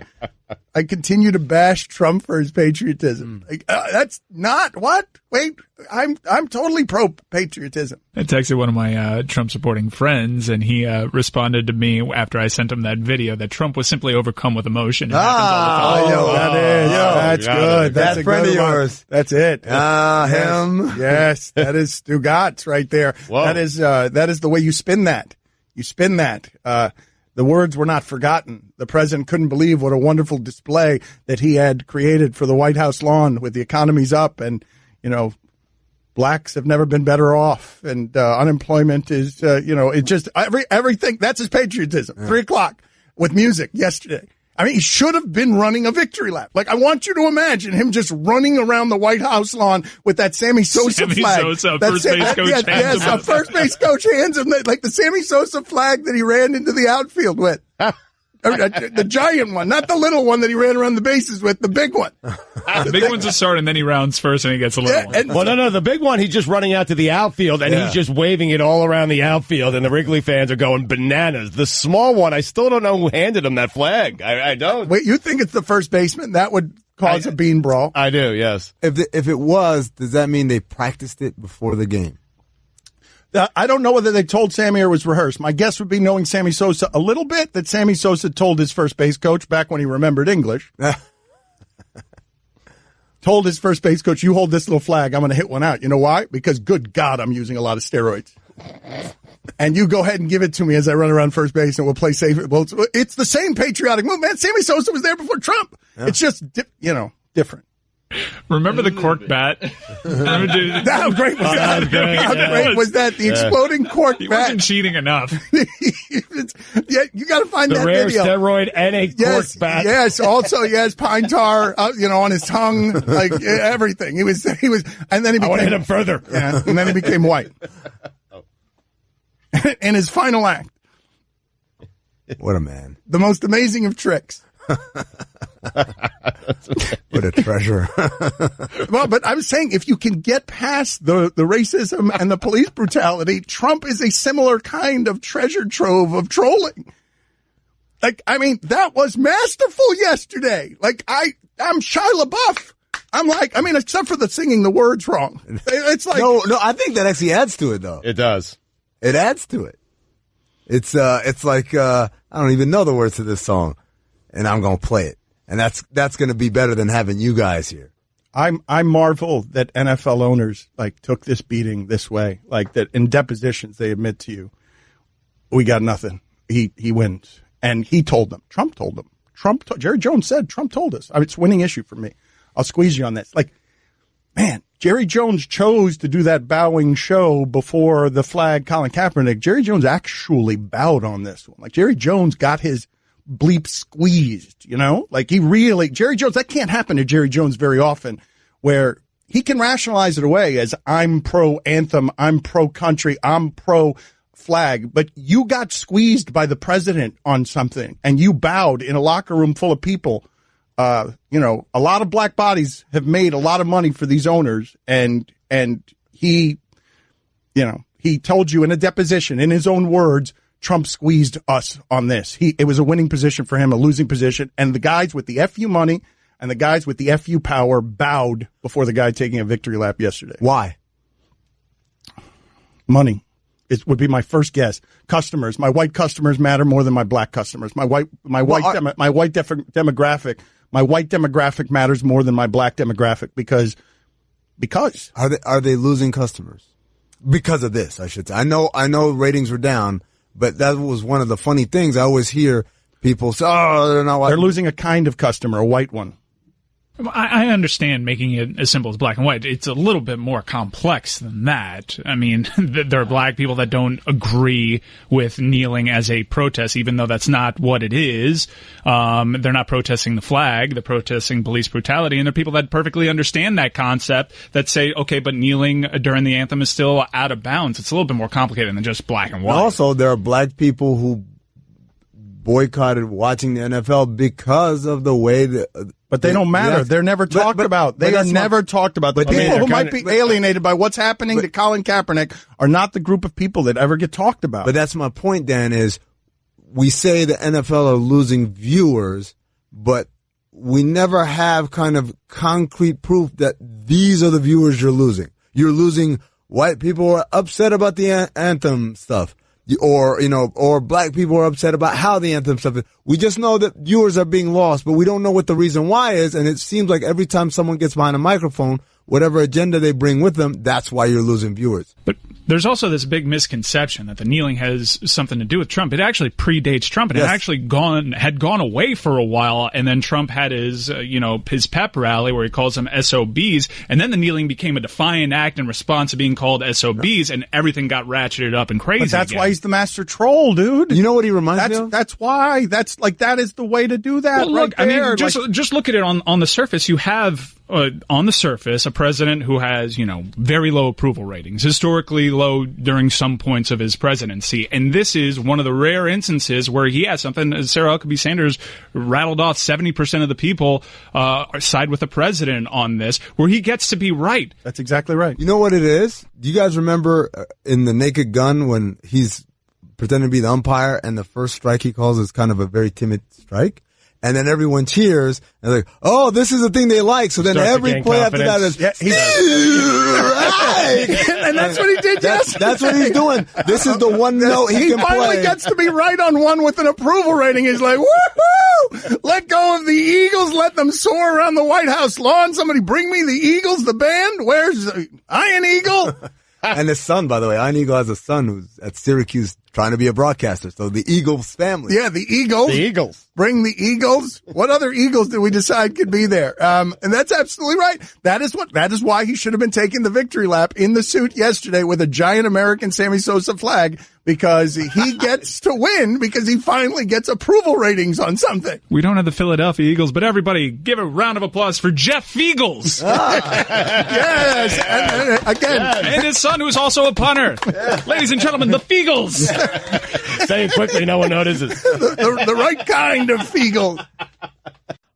I continue to bash Trump for his patriotism. That's not what? Wait, I'm totally pro-patriotism. I texted one of my Trump-supporting friends, and he responded to me after I sent him that video that Trump was simply overcome with emotion. It happens all the time. That's good. That's a friend of yours. That's it. Him. Yes, that is Stugotz right there. Whoa. That is the way you spin that. You spin that. The words were not forgotten. The president couldn't believe what a wonderful display that he had created for the White House lawn with the economy's up and, blacks have never been better off and unemployment is, it just everything. That's his patriotism. Yeah. 3:00 with music yesterday. I mean, he should have been running a victory lap. Like, I want you to imagine him just running around the White House lawn with that Sammy Sosa flag. First base coach hands him. First base coach hands him like the Sammy Sosa flag that he ran into the outfield with. The giant one, not the little one that he ran around the bases with, the big one. The big one's a start, and then he rounds first, and he gets a little one. Well, no, the big one, he's just running out to the outfield, and he's just waving it all around the outfield, and the Wrigley fans are going bananas. The small one, I still don't know who handed him that flag. I don't. Wait, you think it's the first baseman? That would cause a bean brawl. I do, yes. If it was, does that mean they practiced it before the game? I don't know whether they told Sammy or it was rehearsed. My guess would be, knowing Sammy Sosa a little bit, that Sammy Sosa told his first base coach back when he remembered English. Told his first base coach, you hold this little flag, I'm going to hit one out. You know why? Because, good God, I'm using a lot of steroids. And you go ahead and give it to me as I run around first base and we'll play safe. Well, it's the same patriotic move, man. Sammy Sosa was there before Trump. Yeah. It's just, different. Remember the cork bat? How great was that? How great was that? The exploding cork bat. He wasn't cheating enough. You got to find that rare video. Steroid and a cork bat. Yes, also, pine tar, on his tongue, like everything. He was, and then he became. I want to hit him further. Yeah, and then he became white. In his final act. What a man. The most amazing of tricks. What a treasure. Well, but I'm saying, if you can get past the racism and the police brutality, Trump is a similar kind of treasure trove of trolling. Like, I mean, that was masterful yesterday. Like, I'm Shia LaBeouf. I'm like, I mean, except for the singing the words wrong. It's like. No, I think that actually adds to it, though. It does. It adds to it. It's like, I don't even know the words to this song, and I'm going to play it. And that's going to be better than having you guys here. I marvel that NFL owners took this beating this way, like that in depositions they admit to you, we got nothing. He wins, and he told them. Trump told them. Jerry Jones said Trump told us. It's a winning issue for me. I'll squeeze you on this. Like, man, Jerry Jones chose to do that bowing show before the flag Colin Kaepernick. Jerry Jones actually bowed on this one. Like, Jerry Jones got his bleep squeezed, Jerry Jones, that can't happen to Jerry Jones very often, where he can rationalize it away as I'm pro anthem, I'm pro country, I'm pro flag, but you got squeezed by the president on something and you bowed in a locker room full of people a lot of black bodies have made a lot of money for these owners, and he told you in a deposition, in his own words, Trump squeezed us on this. It was a winning position for him, a losing position, and the guys with the FU money and the guys with the FU power bowed before the guy taking a victory lap yesterday. Why? Money. It would be my first guess. Customers. My white customers matter more than my black customers. My white demographic matters more than my black demographic because are they losing customers because of this? I should say. I know ratings were down, but that was one of the funny things I always hear people say. Oh, they're not white. They're losing a kind of customer, a white one. I understand making it as simple as black and white. It's a little bit more complex than that. I mean, there are black people that don't agree with kneeling as a protest, even though that's not what it is. They're not protesting the flag. They're protesting police brutality. And there are people that perfectly understand that concept that say, okay, but kneeling during the anthem is still out of bounds. It's a little bit more complicated than just black and white. Also, there are black people who boycotted watching the NFL because of the way that. But they don't matter. They're never talked about. They are never talked about. The people who might be alienated by what's happening to Colin Kaepernick are not the group of people that ever get talked about. But that's my point, Dan, is we say the NFL are losing viewers, but we never have kind of concrete proof that these are the viewers you're losing. You're losing white people who are upset about the anthem stuff. Or black people are upset about how the anthem stuff is. We just know that viewers are being lost, but we don't know what the reason why is. And it seems like every time someone gets behind a microphone, whatever agenda they bring with them, that's why you're losing viewers. But there's also this big misconception that the kneeling has something to do with Trump. It actually predates Trump, and it actually had gone away for a while, and then Trump had his pep rally where he calls them SOBs, and then the kneeling became a defiant act in response to being called SOBs, and everything got ratcheted up and crazy. But that's why he's the master troll, dude. You know what he reminds me of? That's why. That is the way to do that. Well, look, right there. Just look at it on the surface. You have on the surface a president who has very low approval ratings, historically low during some points of his presidency, and this is one of the rare instances where he has something. Sarah Huckabee Sanders rattled off 70% of the people side with the president on this, where he gets to be right. That's exactly right. You know what it is? Do you guys remember in The Naked Gun when he's pretending to be the umpire and the first strike he calls is kind of a very timid strike? And then everyone cheers, and they're like, oh, this is the thing they like. So then every play after that is, right. And that's what he did yesterday. That's what he's doing. This is the one note he can play. He finally gets to be right on one with an approval rating. He's like, woohoo! Let go of the Eagles. Let them soar around the White House lawn. Somebody bring me the Eagles, the band. Where's Iron Eagle? And his son, by the way, Iron Eagle has a son who's at Syracuse trying to be a broadcaster. So the Eagles family. Yeah, the Eagles. The Eagles. Bring the Eagles. What other Eagles did we decide could be there? And that's absolutely right. That is why he should have been taking the victory lap in the suit yesterday with a giant American Sammy Sosa flag, because he gets to win because he finally gets approval ratings on something. We don't have the Philadelphia Eagles, but everybody give a round of applause for Jeff Feagles. Yes. And again. And his son, who's also a punter. Yeah. Ladies and gentlemen, the Feagles. Say it quickly, no one notices. The right kind of Feagle.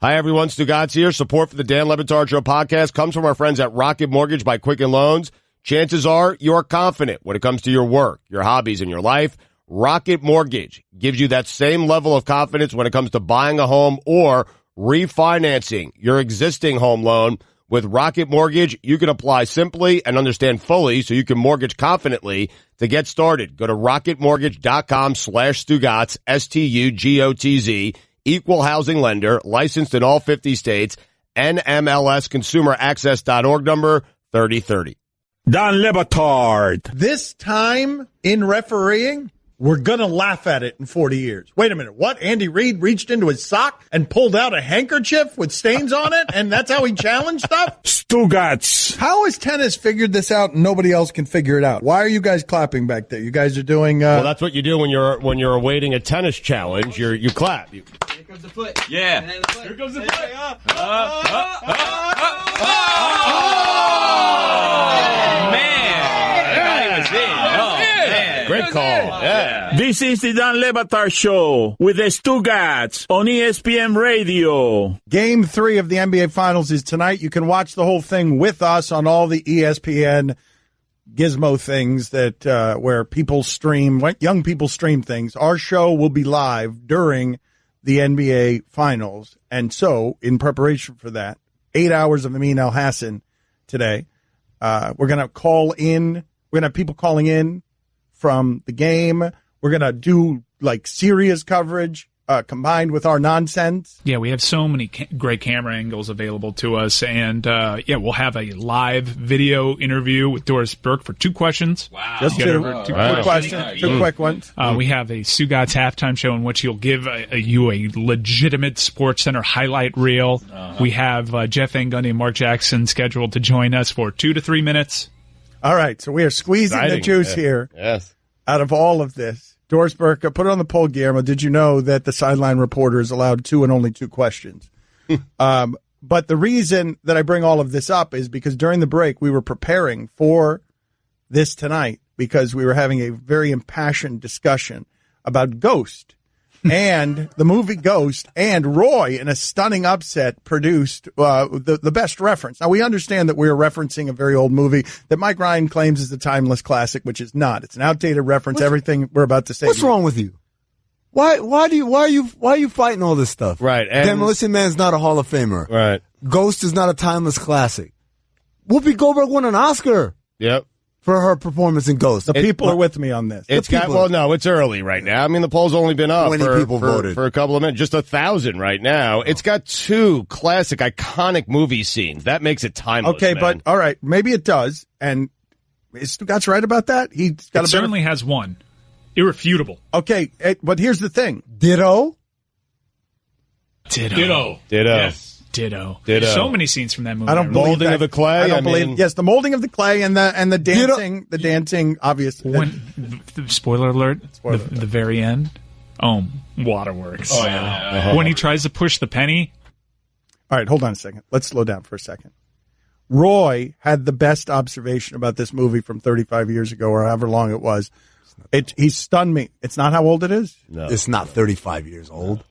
Hi, everyone. Stugotz here. Support for the Dan Le Batard Show podcast comes from our friends at Rocket Mortgage by Quicken Loans. Chances are you're confident when it comes to your work, your hobbies, and your life. Rocket Mortgage gives you that same level of confidence when it comes to buying a home or refinancing your existing home loan. With Rocket Mortgage, you can apply simply and understand fully so you can mortgage confidently. To get started, go to rocketmortgage.com/Stugotz, STUGOTZ, equal housing lender, licensed in all 50 states, NMLSconsumeraccess.org, number 3030. Dan Le Batard. This time in refereeing, we're going to laugh at it in 40 years. Wait a minute. What? Andy Reid reached into his sock and pulled out a handkerchief with stains on it, and that's how he challenged stuff? Stugotz. How has tennis figured this out and nobody else can figure it out? Why are you guys clapping back there? You guys are doing... Well, that's what you do when you're awaiting a tennis challenge. You clap. Here comes the foot. Yeah. Here comes the foot. Great call. Yeah. This is the Dan Le Batard Show with the Stugotz on ESPN Radio. Game 3 of the NBA Finals is tonight. You can watch the whole thing with us on all the ESPN gizmo things that where people stream, young people stream things. Our show will be live during the NBA Finals. And so, in preparation for that, 8 hours of Amin Elhassan today. We're going to call in. We're going to have people calling in from the game. We're going to do like serious coverage combined with our nonsense. Yeah, we have so many great camera angles available to us. And, we'll have a live video interview with Doris Burke for 2 questions. Wow. Just two quick questions. 2 quick ones. We have a Stugotz halftime show in which he'll give you a legitimate SportsCenter highlight reel. We have Jeff Van Gundy and Mark Jackson scheduled to join us for 2 to 3 minutes. All right, so we are squeezing the juice here out of all of this. Doris Burke, put it on the poll, Guillermo. Did you know that the sideline reporter is allowed 2 and only 2 questions? But the reason that I bring all of this up is because during the break, we were preparing for this tonight because we were having a very impassioned discussion about Ghost and the movie Ghost, and Roy, in a stunning upset, produced the best reference. Now, we understand that we are referencing a very old movie that Mike Ryan claims is a timeless classic, which is not. It's an outdated reference. Everything we're about to say. What's wrong with you? Why are you fighting all this stuff? Right. Demolition Man's not a Hall of Famer. Right. Ghost is not a timeless classic. Whoopi Goldberg won an Oscar. Yep. For her performance in Ghost. The people are with me on this. It's early right now. I mean, the poll's only been up 20 people voted. For a couple of minutes, just 1,000 right now. It's got 2 classic, iconic movie scenes. That makes it timeless. Okay, but all right, maybe it does. And is Stugotz right about that? He's got certainly has one. Irrefutable. Okay, but here's the thing. Ditto. Yes. Ditto. So many scenes from that movie. I don't believe molding of the clay. I don't believe. Yes, the molding of the clay and the dancing. Ditto. The dancing, obviously. Spoiler alert. The very end. Oh, waterworks. Oh yeah. When he tries to push the penny. All right, hold on a second. Let's slow down for a second. Roy had the best observation about this movie from 35 years ago, or however long it was. He stunned me. It's not how old it is. No, it's not 35 years old.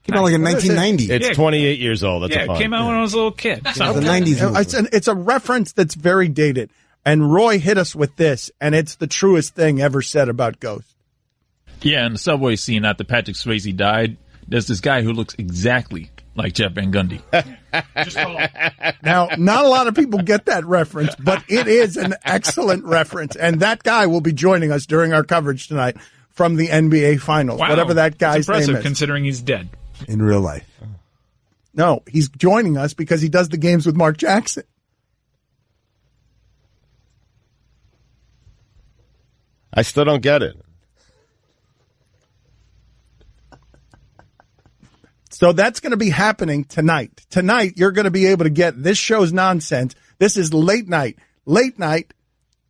Came out like in 1990. It's 28 years old. That's it came out when I was a little kid. It's the 90s. It's a reference that's very dated. And Roy hit us with this, and it's the truest thing ever said about Ghost. Yeah, in the subway scene after Patrick Swayze died, there's this guy who looks exactly like Jeff Van Gundy. Now, not a lot of people get that reference, but it is an excellent reference. And that guy will be joining us during our coverage tonight from the NBA Finals, whatever that guy's name is. Considering he's dead. In real life. No, he's joining us because he does the games with Mark Jackson. I still don't get it. So that's going to be happening tonight. Tonight, you're going to be able to get this show's nonsense. This is late night. Late night.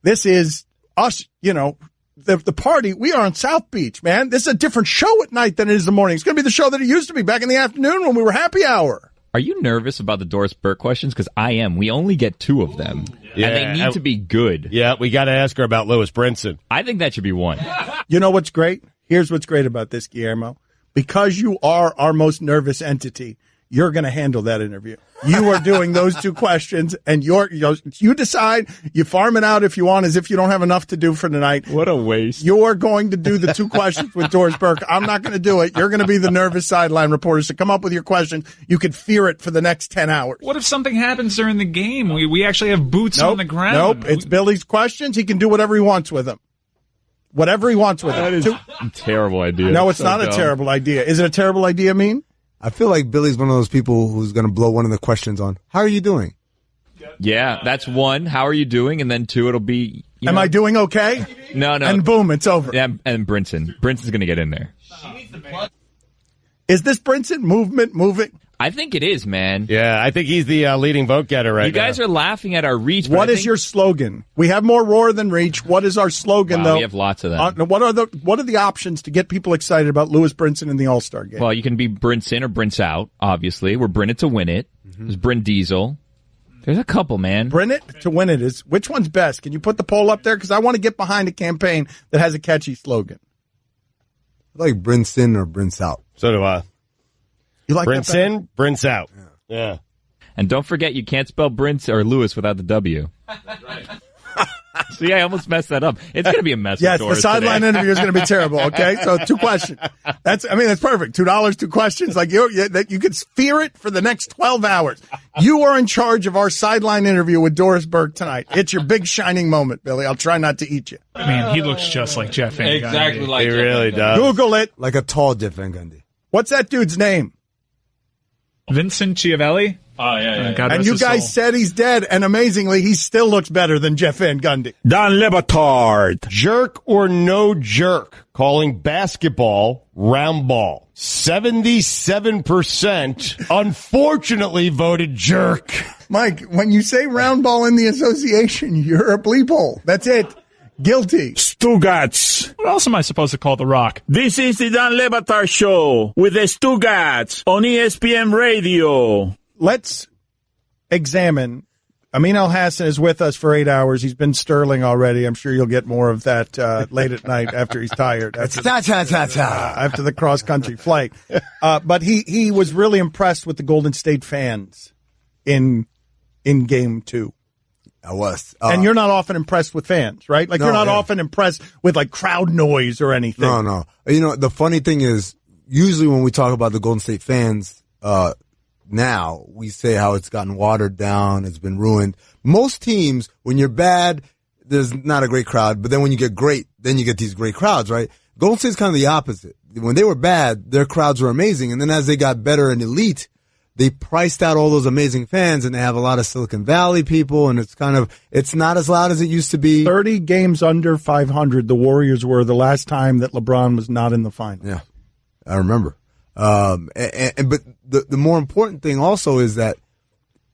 This is us, the party. We are on South Beach, man. This is a different show at night than it is in the morning. It's going to be the show that it used to be back in the afternoon when we were happy hour. Are you nervous about the Doris Burke questions? Because I am. We only get 2 of them. Yeah, and they need to be good. Yeah, we got to ask her about Lewis Brinson. I think that should be 1. You know what's great? Here's what's great about this, Guillermo. Because you are our most nervous entity, you're going to handle that interview. You are doing those 2 questions, and you decide. You farm it out if you want, as if you don't have enough to do for tonight. What a waste. You're going to do the 2 questions with Doris Burke. I'm not going to do it. You're going to be the nervous sideline reporter. So come up with your question. You could fear it for the next 10 hours. What if something happens during the game? We actually have boots on the ground. Nope. It's Billy's questions. He can do whatever he wants with them. Whatever he wants with it. That is a terrible idea. No, it's not a terrible idea. Is it a terrible idea, Mean? I feel like Billy's one of those people who's going to blow one of the questions on. How are you doing? Yeah, that's 1. How are you doing? And then 2, it'll be... Am I doing okay? No. And boom, it's over. Yeah, and Brinson. Brinson's going to get in there. Is this Brinson movement moving? I think it is, man. Yeah, I think he's the leading vote getter right now. You guys are laughing at our reach. What is your slogan? We have more roar than reach. What is our slogan, though? We have lots of them. What are the options to get people excited about Lewis Brinson in the All-Star game? Well, you can be Brinson or Brince out, obviously. We're Brin it to win it. There's Bryn Diesel. There's a couple, man. Bring it to win it is which one's best? Can you put the poll up there? Because I want to get behind a campaign that has a catchy slogan. I like Brince in or Brince out. So do I. You like Brince in, Brince out. Yeah. And don't forget, you can't spell Brince or Lewis without the W. That's right. See, I almost messed that up. It's going to be a mess. Yes, with the sideline interview is going to be terrible. Okay, so 2 questions. That's perfect. $2, 2 questions. Like you could fear it for the next 12 hours. You are in charge of our sideline interview with Doris Burke tonight. It's your big shining moment, Billy. I'll try not to eat you. Man, he looks just like Jeff Van Gundy. Exactly like He Jeff really Van Gundy. does. Google it. Like a tall Jeff Van Gundy. What's that dude's name? Vincent Chiavelli. Oh, yeah. God And rest you his guys soul. said he's dead, and amazingly, he still looks better than Jeff Van Gundy. Don Batard. Jerk or no jerk, calling basketball round ball. 77% unfortunately voted jerk. Mike, when you say round ball in the association, you're a bleep hole. That's it. Guilty. Stugotz. What else am I supposed to call The Rock? This is the Don Batard Show with the Stugotz on ESPN Radio. Let's examine. Amin Elhassan is with us for 8 hours. He's been sterling already. I'm sure you'll get more of that late at night after he's tired. After the cross-country flight. But he was really impressed with the Golden State fans in Game 2. I was. And you're not often impressed with fans, right? Like, you're not often impressed with, like, crowd noise or anything. No. You know, the funny thing is, usually when we talk about the Golden State fans, now we say how it's gotten watered down, it's been ruined. Most teams, when you're bad, there's not a great crowd, but then when you get great, then you get these great crowds, right? Golden State's kind of the opposite. When they were bad, their crowds were amazing, and then as they got better and elite, they priced out all those amazing fans, and they have a lot of Silicon Valley people, and it's not as loud as it used to be. 30 games under 500, the Warriors were the last time that LeBron was not in the final. Yeah, I remember. But the more important thing also is that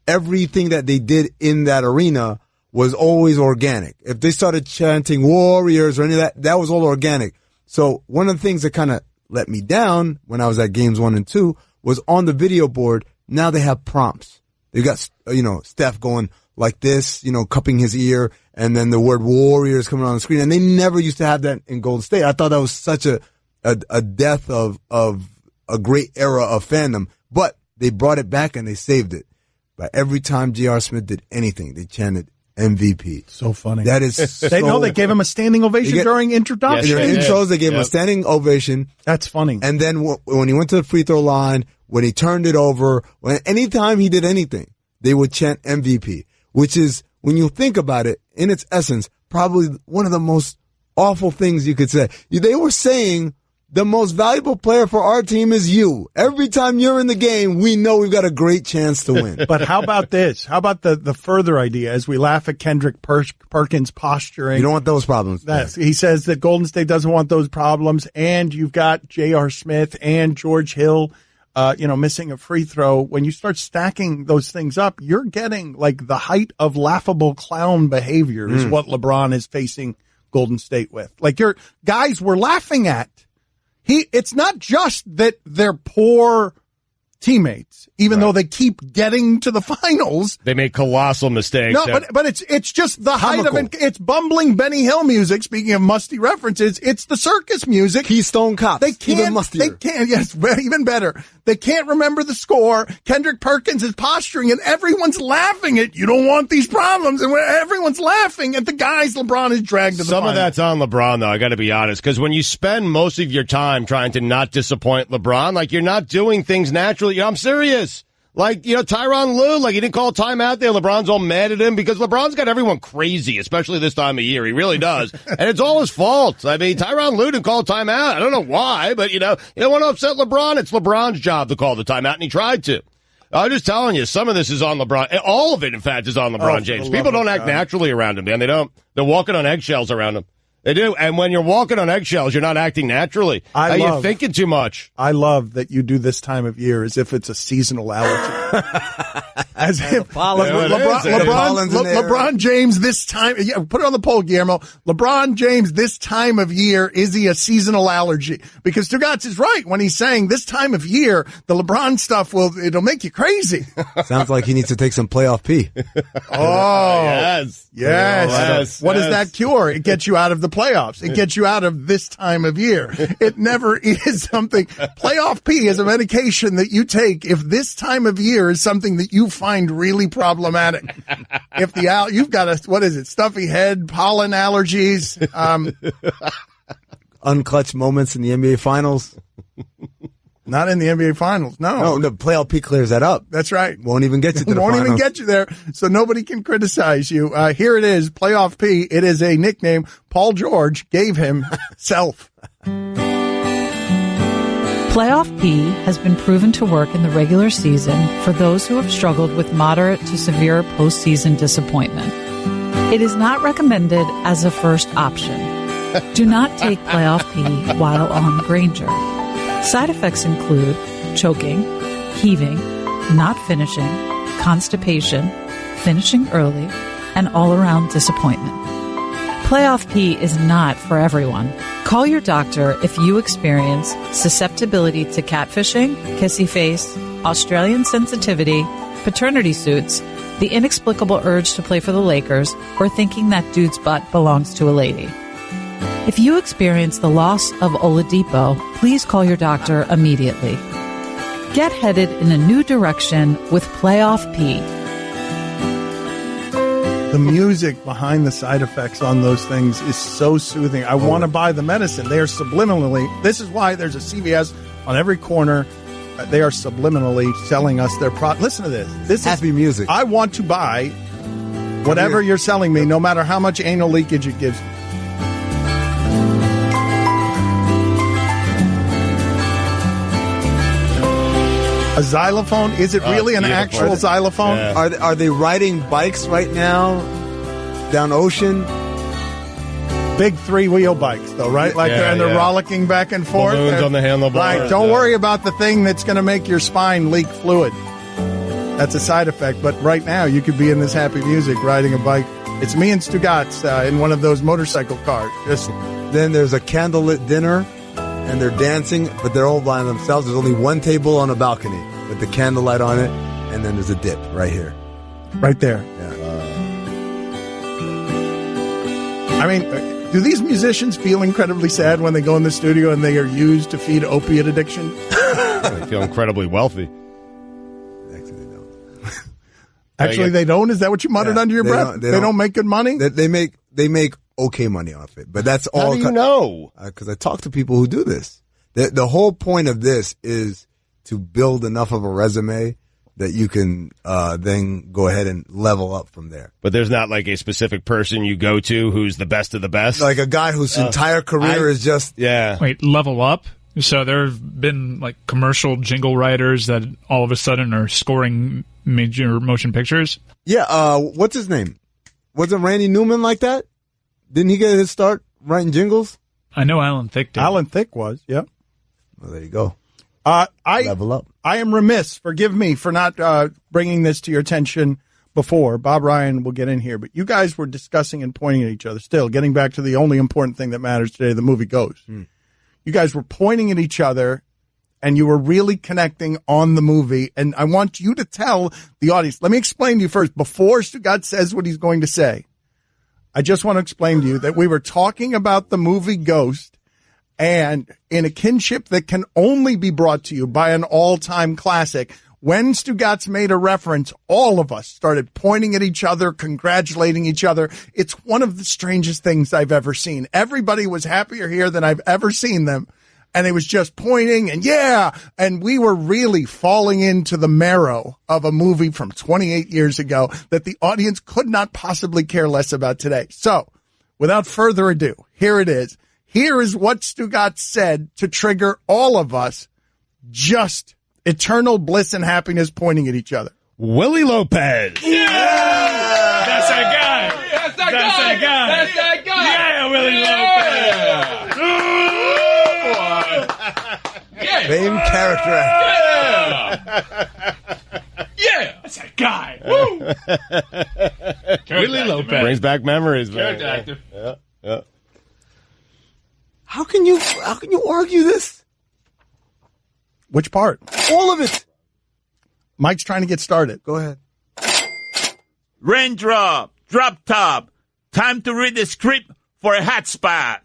everything that they did in that arena was always organic. If they started chanting Warriors or any of that, that was all organic. So one of the things that kind of let me down when I was at games 1 and 2 was on the video board. Now they have prompts. They got, Steph going like this, cupping his ear, and then the word Warriors coming on the screen. And they never used to have that in Golden State. I thought that was such a death of a great era of fandom, but they brought it back and they saved it. But every time J.R. Smith did anything, they chanted MVP. So funny. That is they gave him a standing ovation during introduction. In their intros, they gave him a standing ovation. That's funny. And then when he went to the free throw line, when he turned it over, anytime he did anything, they would chant MVP, which is, when you think about it, in its essence, probably one of the most awful things you could say. They were saying, the most valuable player for our team is you. Every time you're in the game, we know we've got a great chance to win. But how about this? How about the further idea as we laugh at Kendrick Perkins posturing? You don't want those problems. He says that Golden State doesn't want those problems, and you've got J.R. Smith and George Hill, missing a free throw. When you start stacking those things up, you're getting like the height of laughable clown behavior is what LeBron is facing Golden State with. Like, your guys were laughing at. It's not just that they're poor teammates, even though they keep getting to the finals. They make colossal mistakes. No, but it's just the height of it. It's bumbling Benny Hill music. Speaking of musty references, it's the circus music. Keystone Cops. They can't. Even mustier. They can't. Yes, even better. They can't remember the score. Kendrick Perkins is posturing, and everyone's laughing at. You don't want these problems, and everyone's laughing at the guys LeBron has dragged to the final. Some of that's on LeBron, though. I got to be honest, because when you spend most of your time trying to not disappoint LeBron, like, you're not doing things naturally. I'm serious. Like, Tyronn Lue, he didn't call a timeout there. LeBron's all mad at him because LeBron's got everyone crazy, especially this time of year. He really does. And it's all his fault. I mean, Tyronn Lue didn't call a timeout. I don't know why, but, you don't want to upset LeBron. It's LeBron's job to call the timeout, and he tried to. I'm just telling you, some of this is on LeBron. All of it, in fact, is on LeBron James. People don't act naturally around him, man. They don't. They're walking on eggshells around him. They do. And when you're walking on eggshells, you're not acting naturally. You're thinking too much. I love that you do this time of year as if it's a seasonal allergy. As if LeBron James this time, put it on the poll, Guillermo. LeBron James this time of year, is he a seasonal allergy? Because Stugotz is right when he's saying this time of year, the LeBron stuff it'll make you crazy. Sounds like he needs to take some playoff pee. Yes. What does that cure? It gets you out of the playoffs. It gets you out of this time of year. It never is something. Playoff pee is a medication that you take if this time of year is something that you find really problematic. If you've got stuffy head, pollen allergies, unclutched moments in the NBA Finals. Not in the NBA Finals, no. No, playoff P clears that up. That's right. Won't even get you to the Won't finals. even get you there, so nobody can criticize you. Here it is, playoff P. It is a nickname Paul George gave himself. Playoff P has been proven to work in the regular season for those who have struggled with moderate to severe postseason disappointment. It is not recommended as a first option. Do not take playoff P while on Granger. Side effects include choking, heaving, not finishing, constipation, finishing early, and all-around disappointment. Playoff P is not for everyone. Call your doctor if you experience susceptibility to catfishing, kissy face, Australian sensitivity, paternity suits, the inexplicable urge to play for the Lakers, or thinking that dude's butt belongs to a lady. If you experience the loss of Oladipo, please call your doctor immediately. Get headed in a new direction with Playoff P. The music behind the side effects on those things is so soothing. I want to buy the medicine. They are subliminally. This is why there's a CVS on every corner. They are subliminally selling us their product. Listen to this. This happy is music. I want to buy whatever you're selling me, no matter how much anal leakage it gives me. A xylophone? Is it really an actual xylophone? Yeah. Are they riding bikes right now down Ocean? Big 3-wheel bikes, though, right? They're rollicking back and forth. Balloons on the handlebars. Right. Don't worry about the thing that's going to make your spine leak fluid. That's a side effect. But right now, you could be in this happy music riding a bike. It's me and Stugotz in one of those motorcycle cars. Then there's a candlelit dinner. And they're dancing, but they're all by themselves. There's only one table on a balcony with the candlelight on it, and then there's a dip right here. Right there. Yeah. I mean, do these musicians feel incredibly sad when they go in the studio and they are used to feed opiate addiction? They feel incredibly wealthy. Actually, they don't? Is that what you muttered under your breath? They don't make good money? They make okay money off it, but that's all. How do you know? Because I talk to people who do this. The whole point of this is to build enough of a resume that you can then go ahead and level up from there. But there's not like a specific person you go to who's the best of the best? Like a guy whose entire career is just... Yeah. Wait, level up? So there have been like commercial jingle writers that all of a sudden are scoring major motion pictures? Yeah, what's his name? Wasn't Randy Newman like that? Didn't he get his start writing jingles? I know Alan Thicke did. Alan Thicke was, yep. Well, there you go. Level up. I am remiss. Forgive me for not bringing this to your attention before. Bob Ryan will get in here. But you guys were discussing and pointing at each other. Still, getting back to the only important thing that matters today, the movie Ghost. You guys were pointing at each other, and you were really connecting on the movie. And I want you to tell the audience. Let me explain to you first, before Stugotz says what he's going to say. I just want to explain to you that we were talking about the movie Ghost, and in a kinship that can only be brought to you by an all-time classic, when Stugotz made a reference, all of us started pointing at each other, congratulating each other. It's one of the strangest things I've ever seen. Everybody was happier here than I've ever seen them. And it was just pointing and and we were really falling into the marrow of a movie from 28 years ago that the audience could not possibly care less about today. So, without further ado, here it is. Here is what Stugotz said to trigger all of us, just eternal bliss and happiness pointing at each other. Willie Lopez. Yeah! That's that guy. That's that guy. Yeah, Willie Lopez. right. Same character actor. Yeah, that's that guy. Woo! Willie Lopez brings back memories. Character actor. Yeah. How can you argue this? Which part? All of it. Mike's trying to get started. Go ahead. Raindrop, drop top. Time to read the script for a hot spot.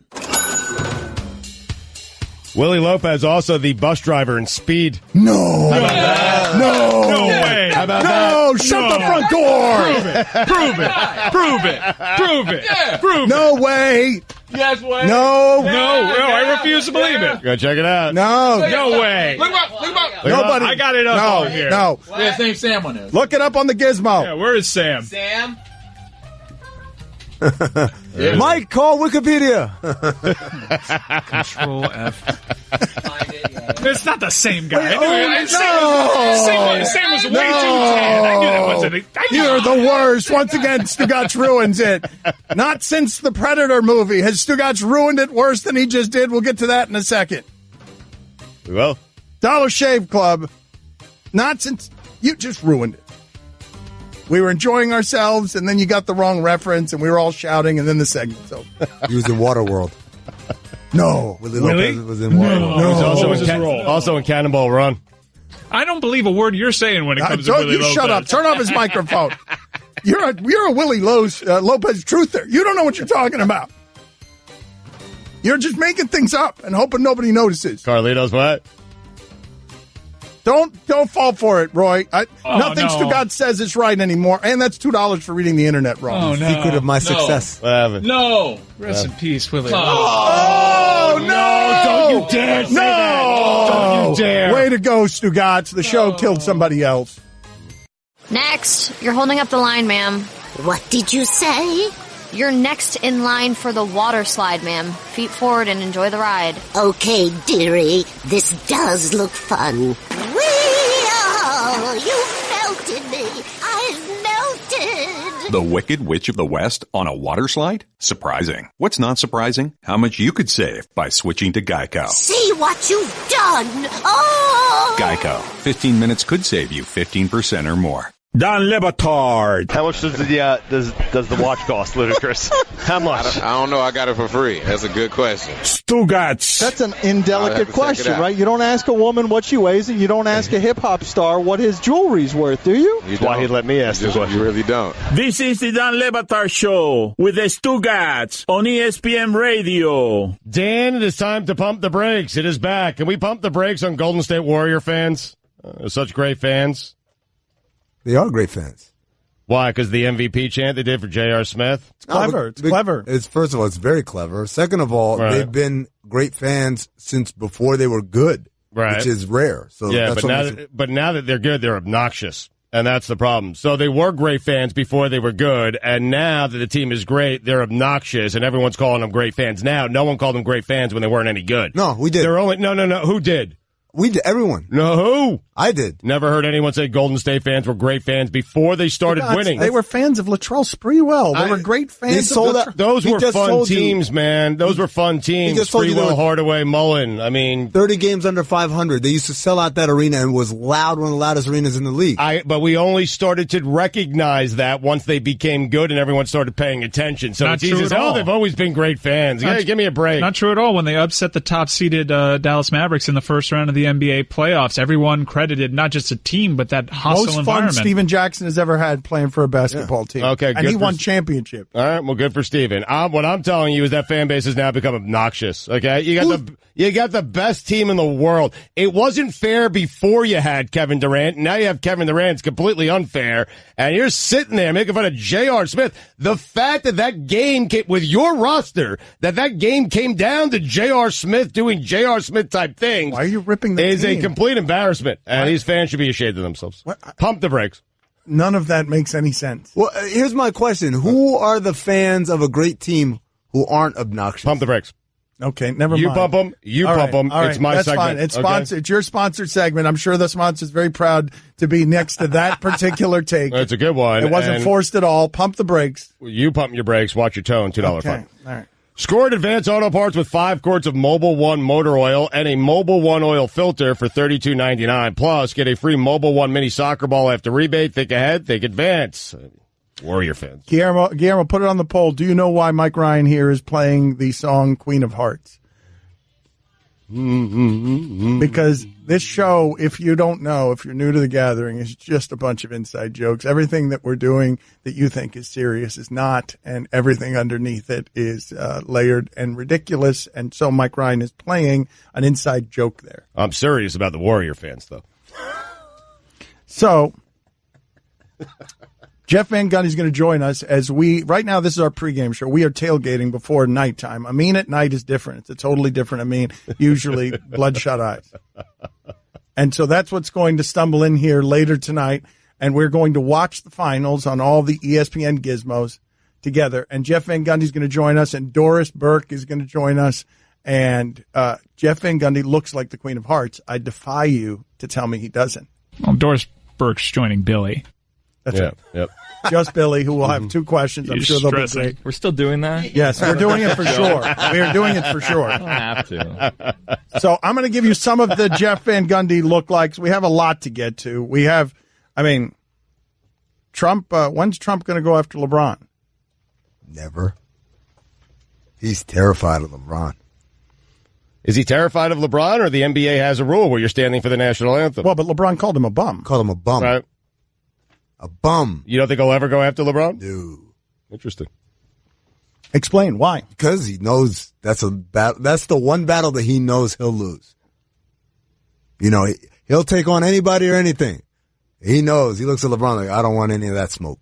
Willie Lopez, also the bus driver in Speed. No. How about that? No way. How about no, that? shut the front door. Prove it. No way. Yes, way. No. No, I refuse to believe it. Go check it out. No. No way. Look him up. Nobody. I got it up on here. No. Yeah, his name's Sam on there. Look it up on the gizmo. Yeah, where is Sam? Sam? Mike, call Wikipedia. Control F. It's not the same guy. Sam was way too tan. I knew that wasn't. You're the worst. Once again, Stugotz ruins it. Not since the Predator movie has Stugotz ruined it worse than he just did. We'll get to that in a second. Well, Dollar Shave Club. Not since you just ruined it. We were enjoying ourselves, and then you got the wrong reference, and we were all shouting, and then the segment's over. He was in Waterworld. No. Willie Lopez was in Waterworld. No. He's also in Cannonball Run. I don't believe a word you're saying when it comes to Willie Lopez. Shut up. Turn off his microphone. You're a Willie Lopez truther. You don't know what you're talking about. You're just making things up and hoping nobody notices. Carlito's what? Don't fall for it, Roy. Nothing no. Stugotz says is right anymore, and that's $2 for reading the internet wrong. Oh, no. Secret of my success. What happened? No. Rest in peace, Willie. Oh, no! Don't you dare say that! Don't you dare! Way to go, Stugotz. The show killed somebody else. Next, you're holding up the line, ma'am. What did you say? You're next in line for the water slide, ma'am. Feet forward and enjoy the ride. Okay, dearie, this does look fun. Whee! You melted me. I've melted. The Wicked Witch of the West on a water slide? Surprising. What's not surprising? How much you could save by switching to Geico. See what you've done. Oh! Geico. 15 minutes could save you 15% or more. Don Batard. How much does the watch cost, Ludacris? How much? I don't know. I got it for free. That's a good question. Stugotz. That's an indelicate question, right? You don't ask a woman what she weighs, and you don't ask a hip-hop star what his jewelry's worth, do you? That's why he let me ask the question. You really don't. This is the Don Batard Show with the Stugotz on ESPN Radio. Dan, it is time to pump the brakes. It is back. Can we pump the brakes on Golden State Warrior fans? Such great fans. They are great fans. Why? Because the MVP chant they did for J.R. Smith? It's clever. It's clever. First of all, it's very clever. Second of all, they've been great fans since before they were good, which is rare. So yeah, that's but now that they're good, they're obnoxious. And that's the problem. So they were great fans before they were good, and now that the team is great, they're obnoxious, and everyone's calling them great fans now. No one called them great fans when they weren't any good. No, we did. They're only no. Who did? We did. Everyone. No, who? I did. Never heard anyone say Golden State fans were great fans before they started winning. They were fans of Latrell Sprewell. They were great fans. Those were fun teams, man. Those were fun teams. Sprewell, Hardaway, Mullen. I mean, 30 games under 500. They used to sell out that arena and was loud, one of the loudest arenas in the league. But we only started to recognize that once they became good and everyone started paying attention. So it's easy to say, they've always been great fans. Yeah, give me a break. Not true at all. When they upset the top-seeded Dallas Mavericks in the first round of the NBA playoffs, everyone credited not just a team, but that hostile environment. Most fun Steven Jackson has ever had playing for a basketball team. Okay, and he won championship. All right, well, good for Steven. What I'm telling you is that fan base has now become obnoxious. Okay, you got the best team in the world. It wasn't fair before you had Kevin Durant. Now you have Kevin Durant. It's completely unfair. And you're sitting there making fun of J.R. Smith. The fact that game came with your roster, that game came down to J.R. Smith doing J.R. Smith type things. Why are you ripping the is team? A complete embarrassment. And these fans should be ashamed of themselves. Pump the brakes. None of that makes any sense. Well, here's my question. Who are the fans of a great team who aren't obnoxious? Pump the brakes. Okay, never mind. You pump them. You pump them. It's my That's segment. Fine. It's sponsored. It's your sponsored segment. I'm sure the sponsor's very proud to be next to that particular take. It's a good one. It wasn't forced at all. Pump the brakes. You pump your brakes. Watch your tone. $2 fine. All right. Score at Advance Auto Parts with 5 quarts of Mobil 1 motor oil and a Mobil 1 oil filter for $32.99. Plus, get a free Mobil 1 mini soccer ball after rebate. Think ahead, think Advance. Warrior fans. Guillermo, put it on the poll. Do you know why Mike Ryan here is playing the song Queen of Hearts? Because this show, if you don't know, if you're new to the gathering, is just a bunch of inside jokes. Everything that we're doing that you think is serious is not, and everything underneath it is layered and ridiculous. And so Mike Ryan is playing an inside joke there. I'm serious about the Warrior fans, though. So Jeff Van Gundy's going to join us as right now this is our pregame show. We are tailgating before nighttime. Amin at night is different. It's a totally different Amin, usually bloodshot eyes. And so that's what's going to stumble in here later tonight, and we're going to watch the finals on all the ESPN gizmos together. And Jeff Van Gundy's going to join us, and Doris Burke is going to join us. And Jeff Van Gundy looks like the Queen of Hearts. I defy you to tell me he doesn't. Well, Doris Burke's joining Billy. That's right. Yep. Just Billy, who will have 2 questions. I'm sure they'll be great. We're still doing that? Yes, we're doing it for sure. We are doing it for sure. I don't have to. So I'm going to give you some of the Jeff Van Gundy lookalikes. We have a lot to get to. We have, Trump. When's Trump going to go after LeBron? Never. He's terrified of LeBron. Is he terrified of LeBron, or the NBA has a rule where you're standing for the national anthem? Well, but LeBron called him a bum. Right. A bum. You don't think he'll ever go after LeBron? No. Interesting. Explain why. Because he knows that's the one battle that he knows he'll lose. You know, he'll take on anybody or anything. He knows. He looks at LeBron like, I don't want any of that smoke.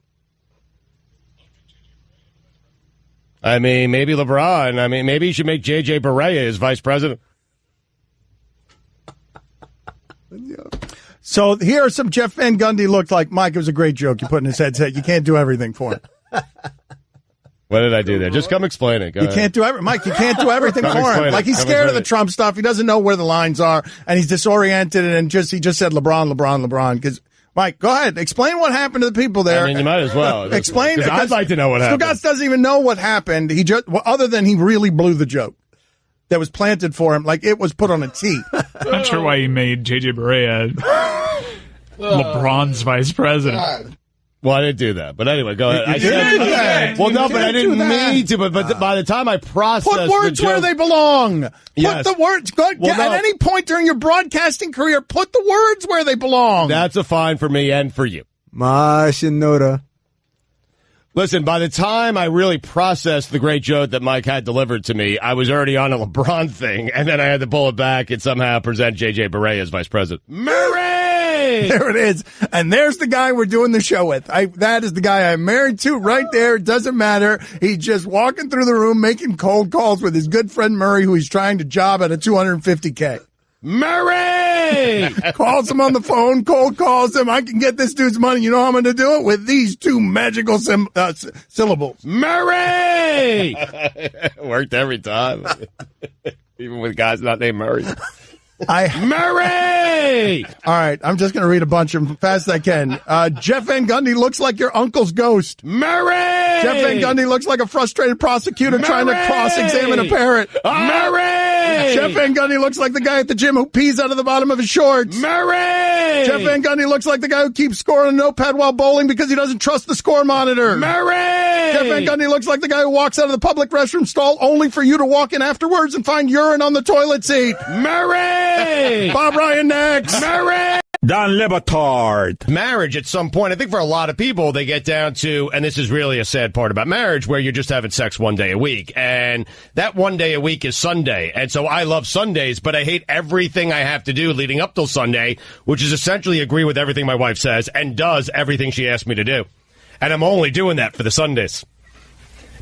Maybe LeBron. Maybe he should make J.J. Barea his vice president. So here are some Jeff Van Gundy looked like. Mike, it was a great joke you put in his headset. You can't do everything for him. What did I do there? Just come explain it. You can't do everything. Mike, you can't do everything for him. Like, he's scared of the Trump stuff. He doesn't know where the lines are, and he's disoriented, and he just said LeBron. Because, Mike, go ahead. Explain what happened to the people there. You might as well. Explain it. I'd like to know what happened. Stugotz doesn't even know what happened. Other than he really blew the joke that was planted for him, like it was put on a tee. I'm not sure why he made J.J. Barea LeBron's vice president. God. Well, I didn't do that. But anyway, go ahead. I didn't mean to. But by the time I processed put words where they belong. Yes. Put the words. At any point during your broadcasting career, put the words where they belong. That's a fine for me and for you. Mashinota. Listen, by the time I really processed the great joke that Mike had delivered to me, I was already on a LeBron thing, and then I had to pull it back and somehow present J.J. Barea as vice president. Murray! There it is. And there's the guy we're doing the show with. That is the guy I'm married to right there. It doesn't matter. He's just walking through the room making cold calls with his good friend Murray, who he's trying to job at a $250K. Murray! Calls him on the phone, cold calls him. I can get this dude's money. You know how I'm going to do it? With these 2 magical syllables. Murray! Worked every time. Even with guys not named Murray. Murray! All right, I'm just going to read a bunch of them fast as I can. Jeff Van Gundy looks like your uncle's ghost. Murray! Jeff Van Gundy looks like a frustrated prosecutor trying to cross-examine a parrot. Murray! Jeff Van Gundy looks like the guy at the gym who pees out of the bottom of his shorts. Murray! Jeff Van Gundy looks like the guy who keeps score on a notepad while bowling because he doesn't trust the score monitor. Murray! Jeff Van Gundy looks like the guy who walks out of the public restroom stall only for you to walk in afterwards and find urine on the toilet seat. Murray! Bob Ryan next. Murray! Don Le Batard. Marriage at some point, I think for a lot of people, they get down to, and this is really a sad part about marriage, where you're just having sex one day a week. And that one day a week is Sunday. And so I love Sundays, but I hate everything I have to do leading up till Sunday, which is essentially agree with everything my wife says and does everything she asks me to do. And I'm only doing that for the Sundays.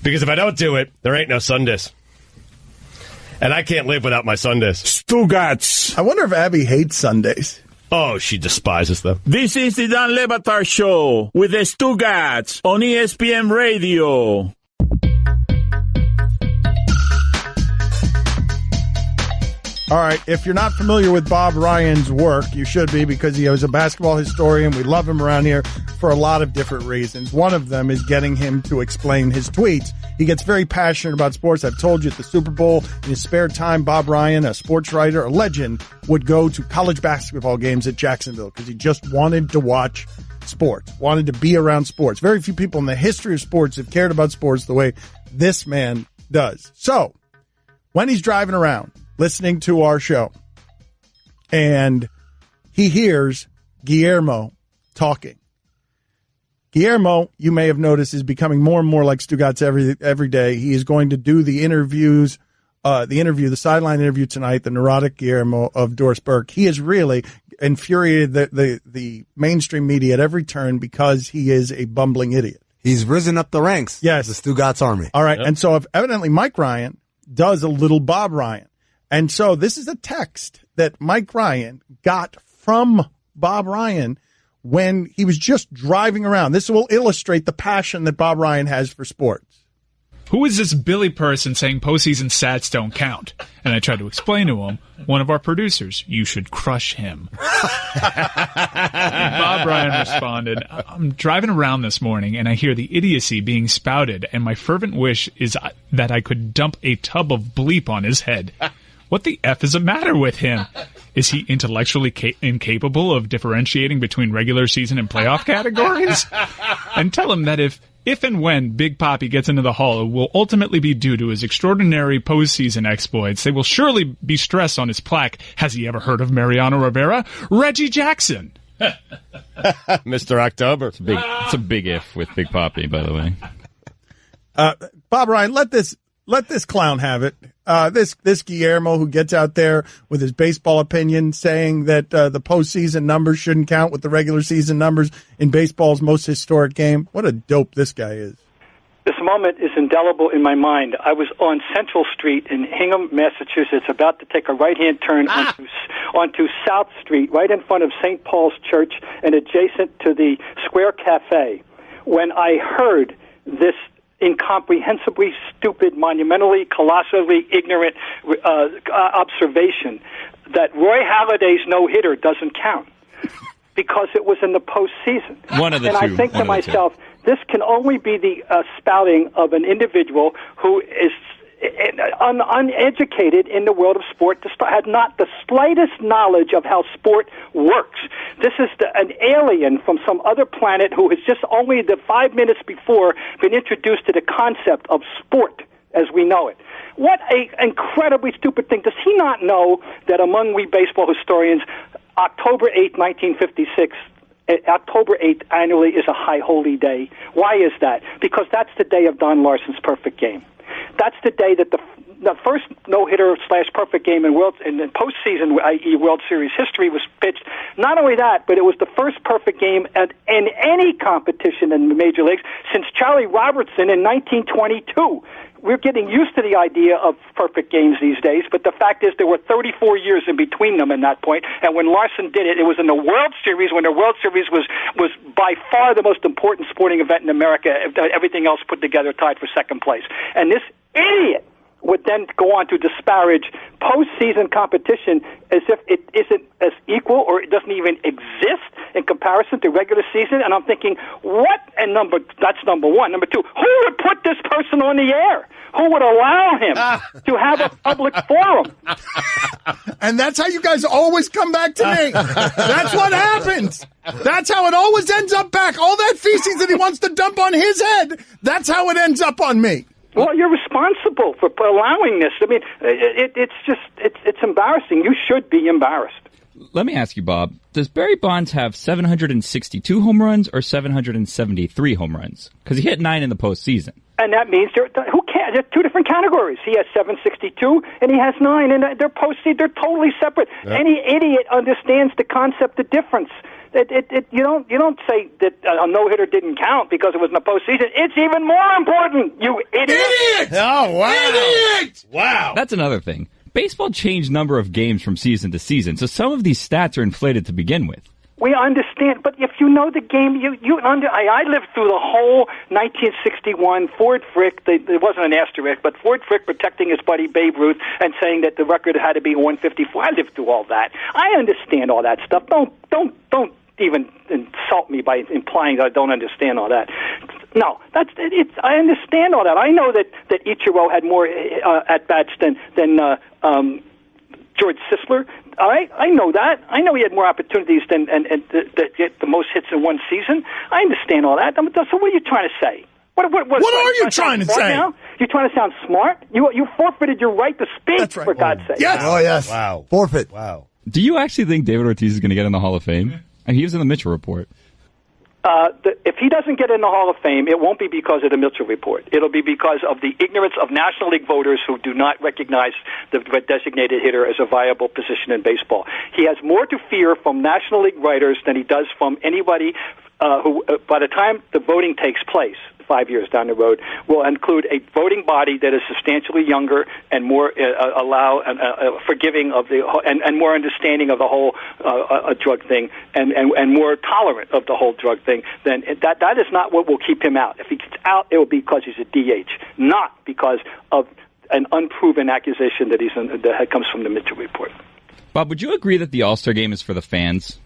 Because if I don't do it, there ain't no Sundays. And I can't live without my Sundays. Stugotz. I wonder if Abby hates Sundays. Oh, she despises them. This is the Don Le Batard Show with the Stugotz on ESPN Radio. All All right, if you're not familiar with Bob Ryan's work, you should be, because he was a basketball historian. We love him around here for a lot of different reasons. One of them is getting him to explain his tweets. He gets very passionate about sports. I've told you at the Super Bowl, in his spare time, Bob Ryan, a sports writer, a legend, would go to college basketball games at Jacksonville because he just wanted to watch sports, wanted to be around sports. Very few people in the history of sports have cared about sports the way this man does. So, when he's driving around, listening to our show, and he hears Guillermo talking. Guillermo, you may have noticed, is becoming more and more like Stugotz every day. He is going to do the interviews, the sideline interview tonight, the neurotic Guillermo of Doris Burke. He has really infuriated the mainstream media at every turn because he is a bumbling idiot. He's risen up the ranks. Yes. The Stugotz army. All right. Yep. And so evidently Mike Ryan does a little Bob Ryan. And so this is a text that Mike Ryan got from Bob Ryan when he was just driving around. This will illustrate the passion that Bob Ryan has for sports. Who is this Billy person saying postseason stats don't count? And I tried to explain to him, one of our producers, you should crush him. Bob Ryan responded, I'm driving around this morning and I hear the idiocy being spouted, and my fervent wish is that I could dump a tub of bleep on his head. What the F is the matter with him? Is he intellectually incapable of differentiating between regular season and playoff categories? And tell him that if and when Big Papi gets into the Hall, it will ultimately be due to his extraordinary postseason exploits. They will surely be stressed on his plaque. Has he ever heard of Mariano Rivera? Reggie Jackson. Mr. October. It's a big if with Big Papi, by the way. Bob Ryan, let this clown have it. This Guillermo who gets out there with his baseball opinion saying that the postseason numbers shouldn't count with the regular season numbers in baseball's most historic game. What a dope this guy is. This moment is indelible in my mind. I was on Central Street in Hingham, Massachusetts, about to take a right-hand turn onto South Street, right in front of St. Paul's Church and adjacent to the Square Cafe, when I heard this incomprehensibly stupid, monumentally, colossally ignorant observation that Roy Halladay's no-hitter doesn't count because it was in the postseason. And I think to myself, this can only be the spouting of an individual who is uneducated in the world of sport, had not the slightest knowledge of how sport works. This is an alien from some other planet who has just only the 5 minutes before been introduced to the concept of sport as we know it. What a incredibly stupid thing. Does he not know that among we baseball historians, October 8th, 1956, October 8th annually is a high holy day. Why is that? Because that's the day of Don Larsen's perfect game. That's the day that the first no-hitter / perfect game in postseason, i.e. World Series history, was pitched. Not only that, but it was the first perfect game in any competition in the major leagues since Charlie Robertson in 1922. We're getting used to the idea of perfect games these days, but the fact is there were 34 years in between them in that point, and when Larsen did it, it was in the World Series, when the World Series was by far the most important sporting event in America, everything else put together tied for second place. And this idiot would then go on to disparage postseason competition as if it isn't as equal or it doesn't even exist in comparison to regular season. And I'm thinking, what? And that's number one. Number two, who would put this person on the air? Who would allow him to have a public forum? And that's how you guys always come back to me. That's what happens. That's how it always ends up back. All that feces that he wants to dump on his head, that's how it ends up on me. Well, you're responsible for allowing this. I mean, it's embarrassing. You should be embarrassed. Let me ask you, Bob, does Barry Bonds have 762 home runs or 773 home runs? Because he hit 9 in the postseason. And that means there's two different categories. He has 762 and he has 9, and they're totally separate. Yeah. Any idiot understands the concept of difference. You don't say that a no-hitter didn't count because it was in the postseason. It's even more important, you idiot! Oh, wow. Idiot! Wow. That's another thing. Baseball changed number of games from season to season, so some of these stats are inflated to begin with. We understand, but if you know the game, I lived through the whole 1961 Ford Frick. There wasn't an asterisk, but Ford Frick protecting his buddy Babe Ruth and saying that the record had to be 154. I lived through all that. I understand all that stuff. Don't even insult me by implying that I don't understand all that. No, I understand all that. I know that Ichiro had more at bats than George Sisler. All right, I know that. I know he had more opportunities than to get the most hits in one season. I understand all that. So what are you trying to say? What are you trying to say? Now? You're trying to sound smart? You forfeited your right to speak, That's right. for God's sake. Yes. Oh, yes. Wow. Forfeit. Wow. Do you actually think David Ortiz is going to get in the Hall of Fame? He was in the Mitchell Report. If he doesn't get in the Hall of Fame, it won't be because of the Mitchell Report. It'll be because of the ignorance of National League voters who do not recognize the designated hitter as a viable position in baseball. He has more to fear from National League writers than he does from anybody who, by the time the voting takes place, 5 years down the road, will include a voting body that is substantially younger and more forgiving of and more understanding of the whole drug thing and more tolerant of the whole drug thing. Then that is not what will keep him out. If he gets out, it will be because he's a DH, not because of an unproven accusation that comes from the Mitchell Report. Bob, would you agree that the All-Star Game is for the fans?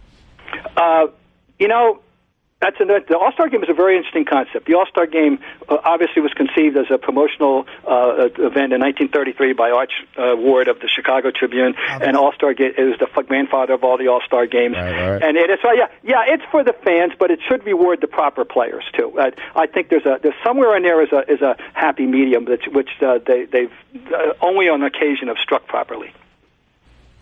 The All-Star Game is a very interesting concept. The All-Star Game obviously was conceived as a promotional event in 1933 by Arch Ward of the Chicago Tribune, and All-Star Game is the grandfather of all the All-Star games. Right. And it's it's for the fans, but it should reward the proper players too. I think there's somewhere in there is a happy medium which they've only on occasion have struck properly.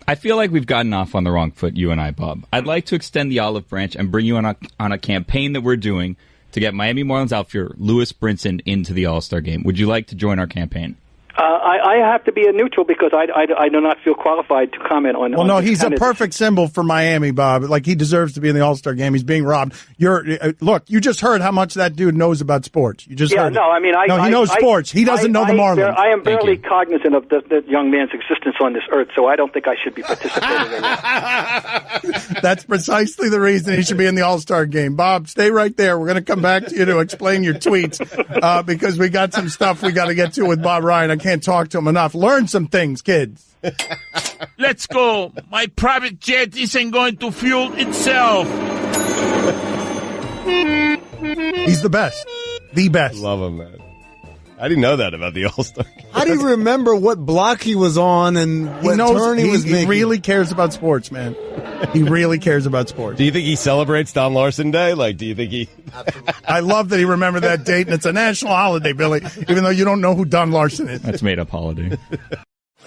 I feel like we've gotten off on the wrong foot, you and I, Bob. I'd like to extend the olive branch and bring you on a campaign that we're doing to get Miami Marlins outfielder Lewis Brinson into the All-Star Game. Would you like to join our campaign? I have to be a neutral because I do not feel qualified to comment on. Well, no, he's a perfect symbol for Miami, Bob. Like, he deserves to be in the All-Star Game. He's being robbed. Look, you just heard how much that dude knows about sports. You just heard. He knows sports. He doesn't know the Marlins. I am barely cognizant of the young man's existence on this earth, so I don't think I should be participating in that. That's precisely the reason he should be in the All-Star Game. Bob, stay right there. We're going to come back to you to explain your tweets because we got some stuff we got to get to with Bob Ryan. I can't talk to him enough. Learn some things, kids. Let's go. My private jet isn't going to fuel itself. He's the best. The best. Love him, man. I didn't know that about the All-Star Game. How do you remember what block he was on and what turn he was making? He really cares about sports, man. He really cares about sports. Do you think he celebrates Don Larson Day? Do you think he... I love that he remembered that date, and it's a national holiday, Billy, even though you don't know who Don Larson is. That's made-up holiday.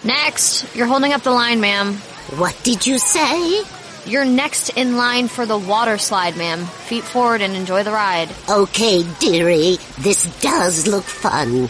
Next. You're holding up the line, ma'am. What did you say? You're next in line for the water slide, ma'am. Feet forward and enjoy the ride. Okay, dearie. This does look fun. Whee!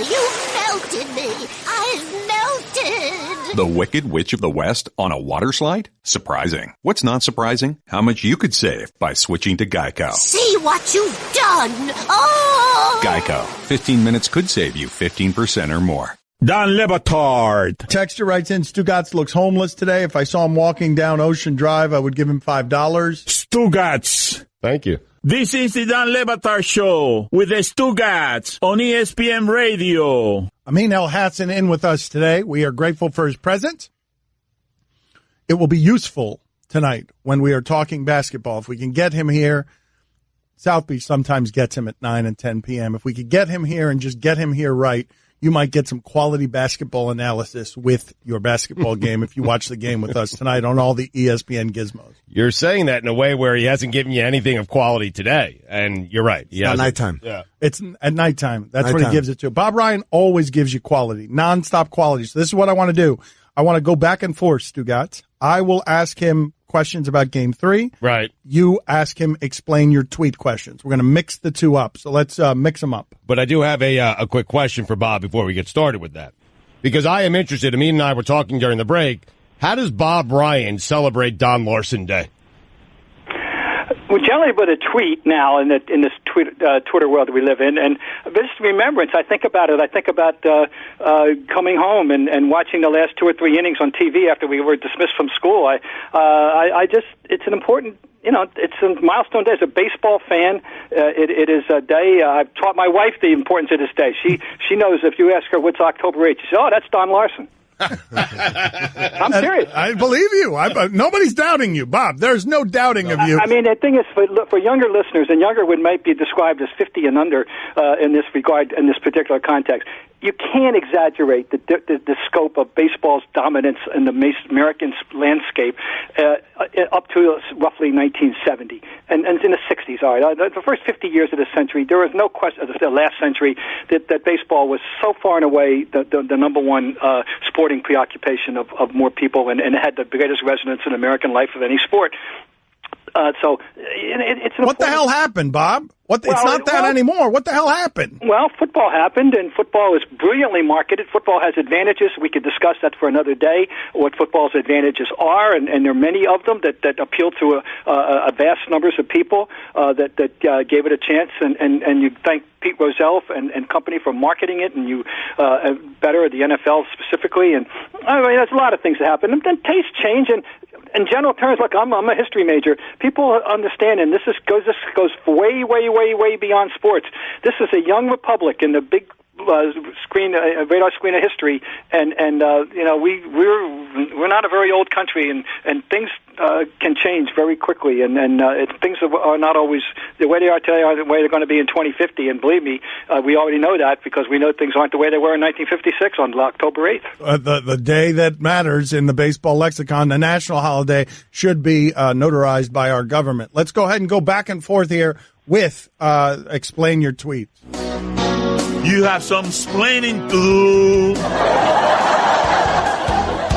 You melted me. I've melted. The Wicked Witch of the West on a water slide? Surprising. What's not surprising? How much you could save by switching to Geico. See what you've done. Oh! Geico. 15 minutes could save you 15% or more. Don Le Batard. Texter writes in, Stugotz looks homeless today. If I saw him walking down Ocean Drive, I would give him $5. Stugotz. Thank you. This is the Don Le Batard Show with the Stugotz on ESPN Radio. Amin Elhassan in with us today. We are grateful for his presence. It will be useful tonight when we are talking basketball. If we can get him here, South Beach sometimes gets him at 9 and 10 p.m. If we could get him here and just get him here right, you might get some quality basketball analysis with your basketball game if you watch the game with us tonight on all the ESPN gizmos. You're saying that in a way where he hasn't given you anything of quality today, and you're right. At nighttime. Yeah. It's at nighttime. That's when he gives it to. Bob Ryan always gives you quality, nonstop quality. So this is what I want to do. I want to go back and forth, Stugotz. I will ask him questions about Game 3. Right. You ask him, explain your tweet questions. We're going to mix the two up. So let's mix them up. But I do have a quick question for Bob before we get started with that. Because I am interested. Amin and I were talking during the break. How does Bob Ryan celebrate Don Larson Day? Well, generally, but a tweet now in this Twitter world that we live in, and just remembrance. I think about it. I think about coming home and watching the last 2 or 3 innings on TV after we were dismissed from school. I just, it's an important. It's a milestone day. As a baseball fan, it is a day. I've taught my wife the importance of this day. She knows if you ask her what's October 8th, she says, "Oh, that's Don Larson." I'm serious. I believe you. Nobody's doubting you, Bob. There's no doubting of you. I mean, the thing is, for younger listeners, and younger might be described as 50 and under in this regard, in this particular context. You can't exaggerate the scope of baseball's dominance in the American landscape up to roughly 1970 and in the 60s. All right, the first 50 years of the century, there was no question. The last century that baseball was so far and away the number one sporting preoccupation of more people, and it had the greatest resonance in American life of any sport. So it's what the hell happened, Bob? It's not that anymore. What the hell happened? Well, football happened, and football is brilliantly marketed. Football has advantages. We could discuss that for another day, what football's advantages are, and there are many of them that appeal to a vast numbers of people that gave it a chance. And you thank Pete Rozelle and company for marketing it, and you better the NFL specifically. And I mean, there's a lot of things that happen. And then tastes change, and in general terms, look, I'm a history major. People understand, and this goes way beyond sports. This is a young republic in the big radar screen of history, and we're not a very old country, and things can change very quickly, and things are not always the way they are today are the way they're going to be in 2050. And believe me, we already know that because we know things aren't the way they were in 1956 on October 8th. The day that matters in the baseball lexicon, the national holiday, should be notarized by our government. Let's go ahead and go back and forth here with explain your tweets. You have some explaining to do.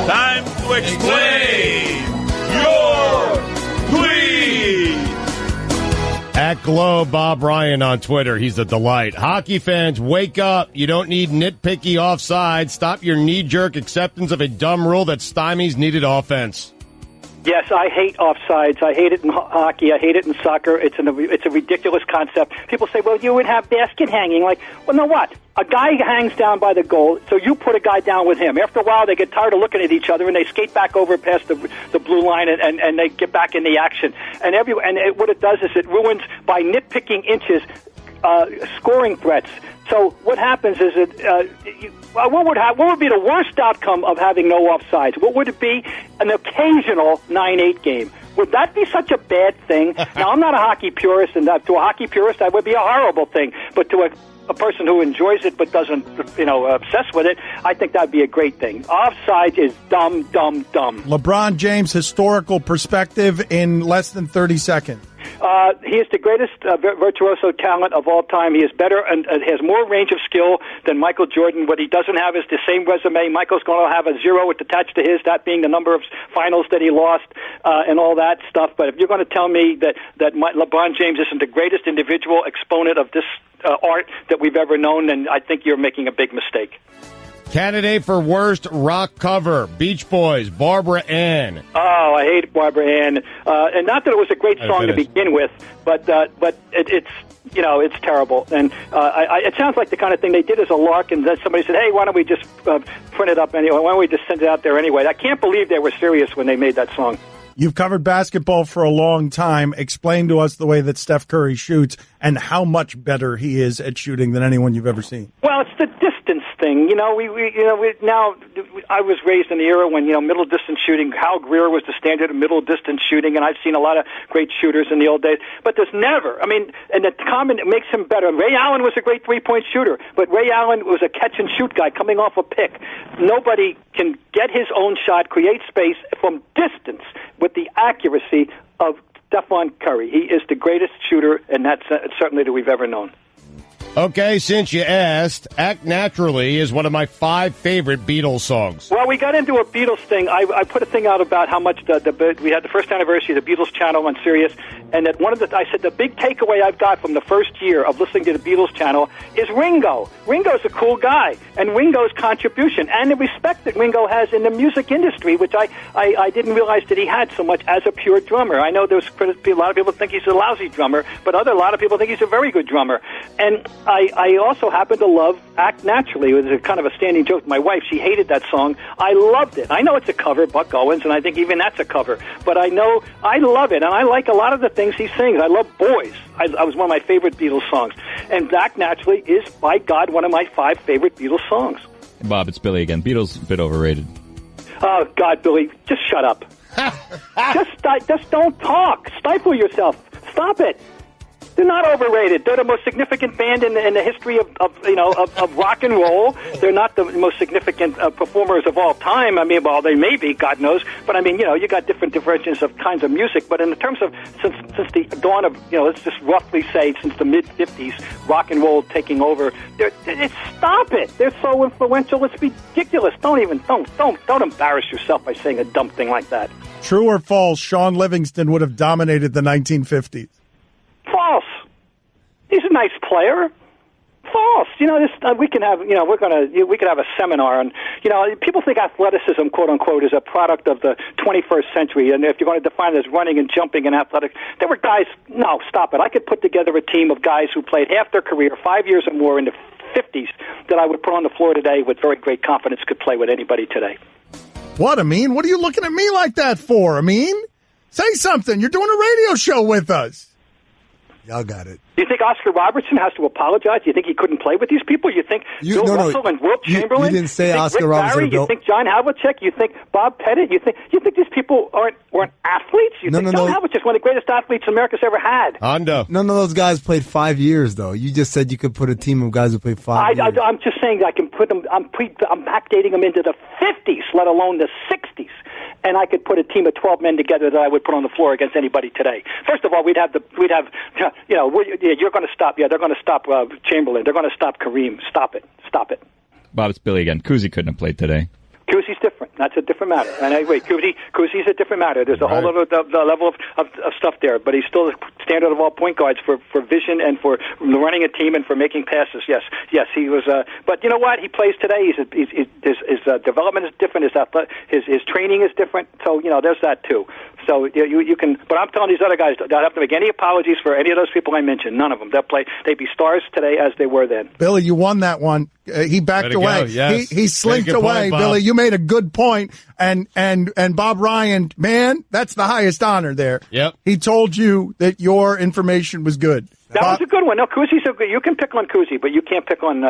Time to explain your tweet. At Glow Bob Ryan on Twitter. He's a delight. Hockey fans, wake up. You don't need nitpicky offside. Stop your knee-jerk acceptance of a dumb rule that stymies needed offense. Yes, I hate offsides. I hate it in hockey. I hate it in soccer. It's a ridiculous concept. People say, well, you would have basket hanging. Like, well, no what? A guy hangs down by the goal, so you put a guy down with him. After a while, they get tired of looking at each other, and they skate back over past the blue line, and they get back in the action. And what it does is it ruins, by nitpicking inches, scoring threats. So what happens is what would be the worst outcome of having no offsides? What would it be? An occasional 9-8 game. Would that be such a bad thing? Now, I'm not a hockey purist, and to a hockey purist, that would be a horrible thing. But to a person who enjoys it but doesn't, obsess with it, I think that would be a great thing. Offsides is dumb. LeBron James' historical perspective in less than 30 seconds. He is the greatest virtuoso talent of all time. He is better and has more range of skill than Michael Jordan. What he doesn't have is the same resume. Michael's going to have a 0 attached to his, that being the number of finals that he lost and all that stuff. But if you're going to tell me that LeBron James isn't the greatest individual exponent of this art that we've ever known, then I think you're making a big mistake. Candidate for worst rock cover, Beach Boys, Barbara Ann. Oh, I hate Barbara Ann. And not that it was a great song to begin with, but it's terrible. And it sounds like the kind of thing they did as a lark, and then somebody said, hey, why don't we just print it up anyway? Why don't we just send it out there anyway? I can't believe they were serious when they made that song. You've covered basketball for a long time. Explain to us the way that Steph Curry shoots and how much better he is at shooting than anyone you've ever seen. Well, it's the distance thing. I was raised in the era when, middle distance shooting, Hal Greer was the standard of middle distance shooting, and I've seen a lot of great shooters in the old days. But there's never, and the common makes him better. Ray Allen was a great three-point shooter, but Ray Allen was a catch-and-shoot guy coming off a pick. Nobody can get his own shot, create space from distance with the accuracy of Stephon Curry. He is the greatest shooter, and that's certainly that we've ever known. Okay, since you asked, Act Naturally is one of my 5 favorite Beatles songs. Well, we got into a Beatles thing. I put a thing out about how much we had the first anniversary of the Beatles channel on Sirius, and that I said the big takeaway I've got from the first year of listening to the Beatles channel is Ringo. Ringo's a cool guy, and Ringo's contribution, and the respect that Ringo has in the music industry, which I didn't realize that he had so much as a pure drummer. I know there's a lot of people think he's a lousy drummer, but a lot of people think he's a very good drummer. And I also happen to love Act Naturally. It was a kind of a standing joke. My wife, she hated that song. I loved it. I know it's a cover, Buck Owens, and I think even that's a cover. But I know I love it, and I like a lot of the things he sings. I love Boys. I was one of my favorite Beatles songs. And Act Naturally is, by God, one of my 5 favorite Beatles songs. Bob, it's Billy again. Beatles a bit overrated. Oh, God, Billy, just shut up. just don't talk. Stifle yourself. Stop it. They're not overrated. They're the most significant band in the history of rock and roll. They're not the most significant performers of all time. I mean, well, they may be, God knows. But I mean, you got different divergences of kinds of music. But in the terms of since the dawn of, let's just roughly say since the mid '50s, rock and roll taking over. Stop it. They're so influential. It's ridiculous. Don't embarrass yourself by saying a dumb thing like that. True or false? Sean Livingston would have dominated the 1950s. False. He's a nice player. False. We can have, we could have a seminar on, people think athleticism, quote unquote, is a product of the 21st century. And if you're going to define it as running and jumping and athletics, there were guys, no, stop it. I could put together a team of guys who played half their career, 5 years or more in the 50s, that I would put on the floor today with very great confidence could play with anybody today. What, Amin? What are you looking at me like that for, Amin? Say something. You're doing a radio show with us. Y'all got it. Do you think Oscar Robertson has to apologize? Do you think he couldn't play with these people? You think Bill Russell and Wilt Chamberlain? You didn't say you Oscar Rick Robertson. Barry? You think John Havlicek? You think Bob Pettit? You think these people weren't athletes? You think John Havlicek's one of the greatest athletes America's ever had? Hondo. None of those guys played 5 years, though. You just said you could put a team of guys who played 5 years. I'm just saying I can put them. I'm backdating them into the 50s, let alone the 60s. And I could put a team of 12 men together that I would put on the floor against anybody today. First of all, you're going to stop. Yeah, they're going to stop Chamberlain. They're going to stop Kareem. Stop it. Bob, it's Billy again. Kuzi couldn't have played today. Kuzi's different. That's a different matter. And anyway, Kuzi's a different matter. There's a whole other level of stuff there. But he's still the standard of all point guards for vision and for running a team and for making passes. Yes, he was. But you know what? He plays today. His development is different. His training is different. So there's that too. So you can. But I'm telling these other guys, don't have to make any apologies for any of those people I mentioned. None of them. They'd be stars today as they were then. Billy, you won that one. He backed away. Yes. He slinked away. Point, Billy, you made a good point. And Bob Ryan, man, that's the highest honor there. Yep. He told you that your information was good. That was a good one. No, Kuzi's a good. You can pick on Kuzi, but you can't pick on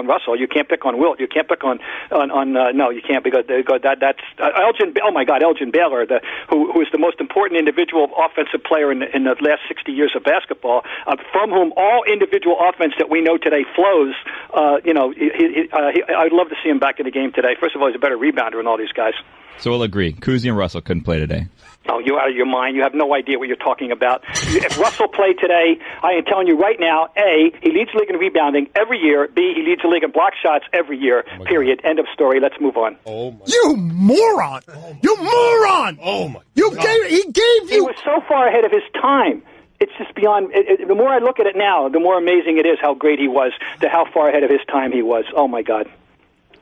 Russell. You can't pick on Wilt. You can't pick on no, you can't because that's Elgin. Oh my God, Elgin Baylor, who is the most important individual offensive player in the last 60 years of basketball, from whom all individual offense that we know today flows. I'd love to see him back in the game today. First of all, he's a better rebounder than all these guys. So we'll agree. Kuzi and Russell couldn't play today. Oh, you're out of your mind. You have no idea what you're talking about. If Russell played today, I am telling you right now, A, he leads the league in rebounding every year. B, he leads the league in block shots every year, period. End of story. Let's move on. Oh, my You moron! You moron! Oh, my He gave He was so far ahead of his time. It's just beyond. The more I look at it now, the more amazing it is how great he was, to how far ahead of his time he was. Oh, my God.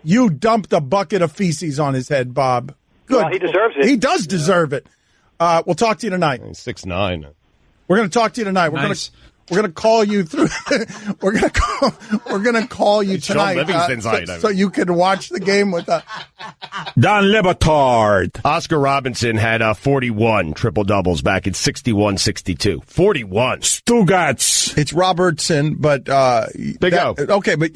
You dumped a bucket of feces on his head, Bob. Good. Well, he deserves it. He does deserve it. We'll talk to you tonight. 6'9". We're going to talk to you tonight. Nice. We're going to call you through. We're going to call you tonight, so you can watch the game with us. Don Batard. Oscar Robinson had 41 triple-doubles back in 61-62. 41. Stugotz. It's Robertson, but Big O. Okay, but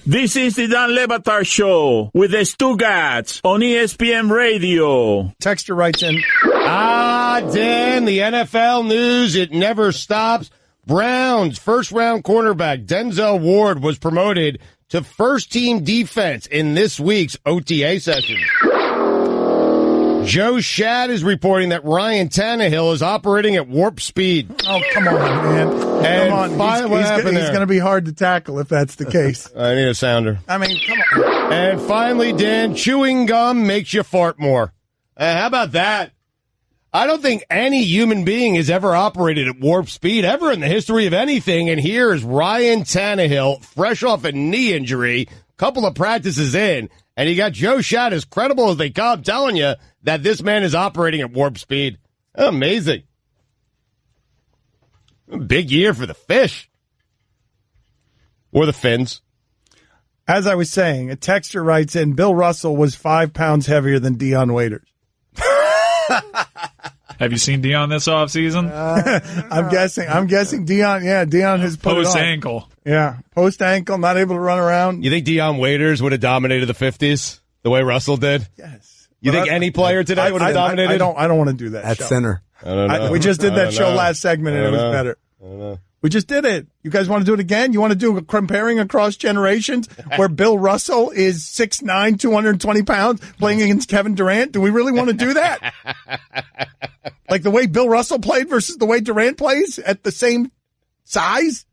This is the Don Batard Show with the Stugotz on ESPN Radio. Texter writes in. Dan, the NFL news, it never stops. Browns first-round cornerback Denzel Ward was promoted to first-team defense in this week's OTA session. Joe Schad is reporting that Ryan Tannehill is operating at warp speed. Oh, come on, man. And Come on. He's going to be hard to tackle if that's the case. I need a sounder. I mean, come on. And finally, Dan, chewing gum makes you fart more. How about that? I don't think any human being has ever operated at warp speed ever in the history of anything. And here is Ryan Tannehill, fresh off a knee injury, couple of practices in, and he got Joe Schad as credible as they come, telling you that this man is operating at warp speed. Amazing. Big year for the fish. Or the fins. As I was saying, a texter writes in, Bill Russell was 5 pounds heavier than Deion Waiters. Have you seen Deion this offseason? I'm guessing Deion, Deion has put post it on. ankle. Yeah, post ankle, not able to run around. You think Deion Waiters would have dominated the 50s the way Russell did? Yes. You think any player today would have dominated? I don't want to do that. At show. center. I don't know. We just did that show last segment and it was better. I don't know. We just did it. You guys want to do it again? You want to do a comparing across generations where Bill Russell is 6'9", 220 pounds playing against Kevin Durant? Do we really want to do that? Like the way Bill Russell played versus the way Durant plays at the same size?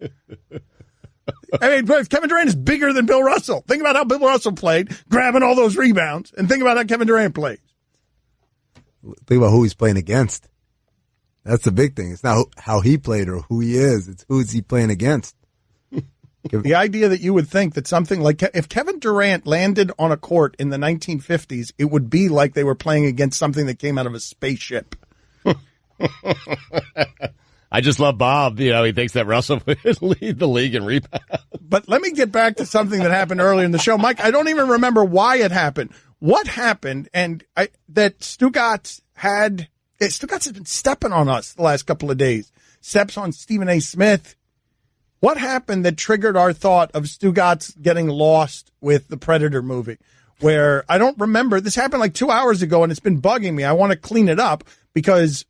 I mean, Kevin Durant is bigger than Bill Russell. Think about how Bill Russell played, grabbing all those rebounds, and think about how Kevin Durant plays. Think about who he's playing against. That's the big thing. It's not how he played or who he is. It's who is he playing against. The idea that you would think that something like if Kevin Durant landed on a court in the 1950s, it would be like they were playing against something that came out of a spaceship. I just love Bob. You know, he thinks that Russell would lead the league in rebounds. But let me get back to something that happened earlier in the show. Mike, I don't even remember why it happened. What happened and that Stugotz has been stepping on us the last couple of days. Steps on Stephen A. Smith. What happened that triggered our thought of Stugotz getting lost with the Predator movie? Where I don't remember. This happened like 2 hours ago, and it's been bugging me. I want to clean it up because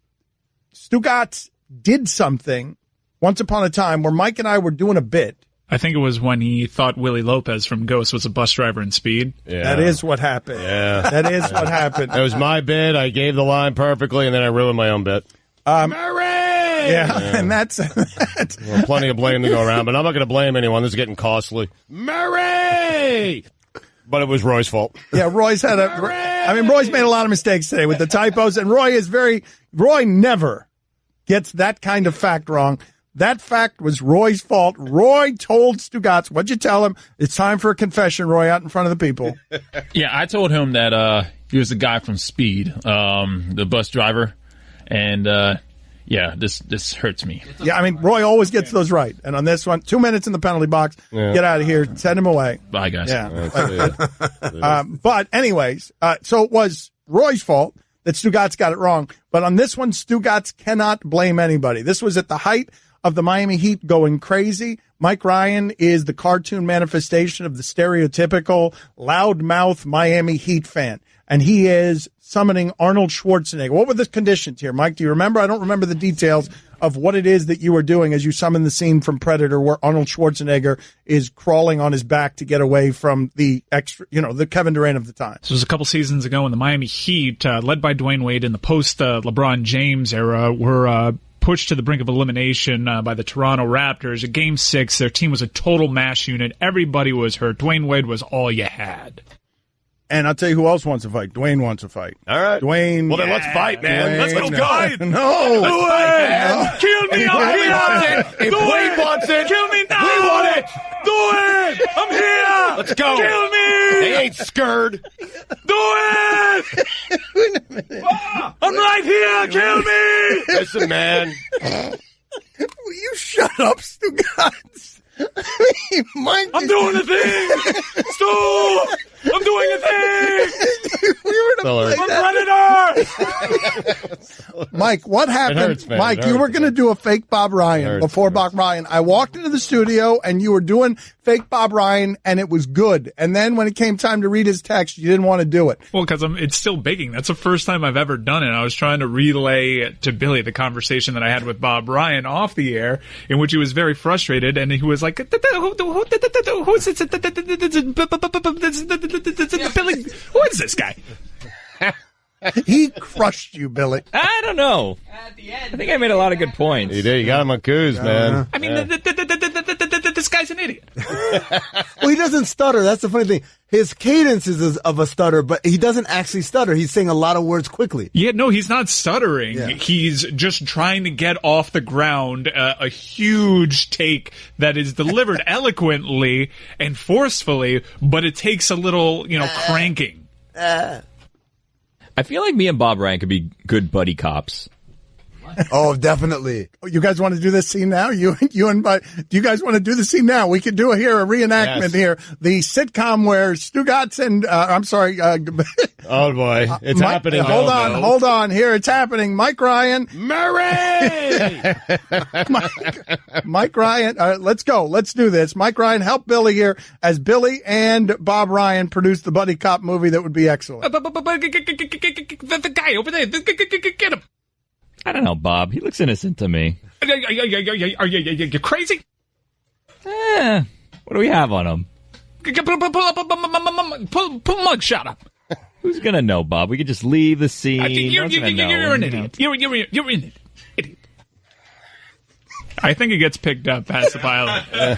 Stugotz did something once upon a time where Mike and I were doing a bit. I think it was when he thought Willie Lopez from Ghost was a bus driver in Speed. Yeah. That is what happened. Yeah. That is what happened. It was my bit. I gave the line perfectly, and then I ruined my own bit. Murray! Yeah, and that's well, plenty of blame to go around, but I'm not going to blame anyone. This is getting costly. Murray! But it was Roy's fault. Yeah, Roy's made a lot of mistakes today with the typos, and Roy never gets that kind of fact wrong. That fact was Roy's fault. Roy told Stugotz, what'd you tell him? It's time for a confession, Roy, out in front of the people. Yeah, I told him that he was the guy from Speed, the bus driver, and yeah, this hurts me. Yeah, I mean, Roy always gets those right. And on this one, 2 minutes in the penalty box. Yeah. Get out of here. Send him away. Bye, guys. Yeah. But anyways, so it was Roy's fault that Stugotz got it wrong. But on this one, Stugotz cannot blame anybody. This was at the height of the Miami Heat going crazy. Mike Ryan is the cartoon manifestation of the stereotypical loudmouth Miami Heat fan. And he is summoning Arnold Schwarzenegger. What were the conditions here, Mike? Do you remember? I don't remember the details of what it is that you were doing as you summoned the scene from Predator where Arnold Schwarzenegger is crawling on his back to get away from the the Kevin Durant of the time. This was a couple seasons ago when the Miami Heat, led by Dwayne Wade in the post-LeBron James era, were pushed to the brink of elimination by the Toronto Raptors. At Game 6, their team was a total mash unit. Everybody was hurt. Dwayne Wade was all you had. And I'll tell you who else wants to fight. Dwayne wants to fight. All right. Dwayne. Well, then let's fight, man. Let's go. No. Do it. Kill me. I'm here. If Dwayne wants it. Kill me now. We want it. Do it. I'm here. Let's go. Kill me. They ain't scared. Do it. Wait a minute. I'm right here. Kill me. Listen, man. Will you shut up, Stugotz? Mike, I'm doing a thing. Stop. I'm doing a thing. We were to play Predator. Mike, what happened? Hurts, Mike, you were going to do a fake Bob Ryan before Bob Ryan. I walked into the studio and you were doing fake Bob Ryan and it was good. And then when it came time to read his text, you didn't want to do it. Well, because it's still baking. That's the first time I've ever done it. I was trying to relay to Billy the conversation that I had with Bob Ryan off the air, in which he was very frustrated and he was like, who's this? Billy, who is this guy? He crushed you, Billy. I don't know. At the end, I think I made a lot of good points. You did. You got him on Coos, man. I mean, this guy's an idiot. Well, he doesn't stutter. That's the funny thing. His cadence is of a stutter, but he doesn't actually stutter. He's saying a lot of words quickly. Yeah, no, he's not stuttering. Yeah. He's just trying to get off the ground a huge take that is delivered eloquently and forcefully, but it takes a little, cranking. I feel like me and Bob Ryan could be good buddy cops. Oh, definitely. You guys want to do this scene now? You and do you guys want to do the scene now? We could do a reenactment here. The sitcom where Stugotz and oh boy, it's happening. Hold on. Here it's happening. Mike Ryan, Murray, Mike Ryan. Let's go. Let's do this. Mike Ryan, help Billy here as Billy and Bob Ryan produce the buddy cop movie that would be excellent. The guy over there, get him. I don't know, Bob. He looks innocent to me. Are you crazy? What do we have on him? Pull mug shot up. Who's gonna know, Bob? We could just leave the scene. You're an idiot. You're an idiot. I think it gets picked up past the pilot. Man,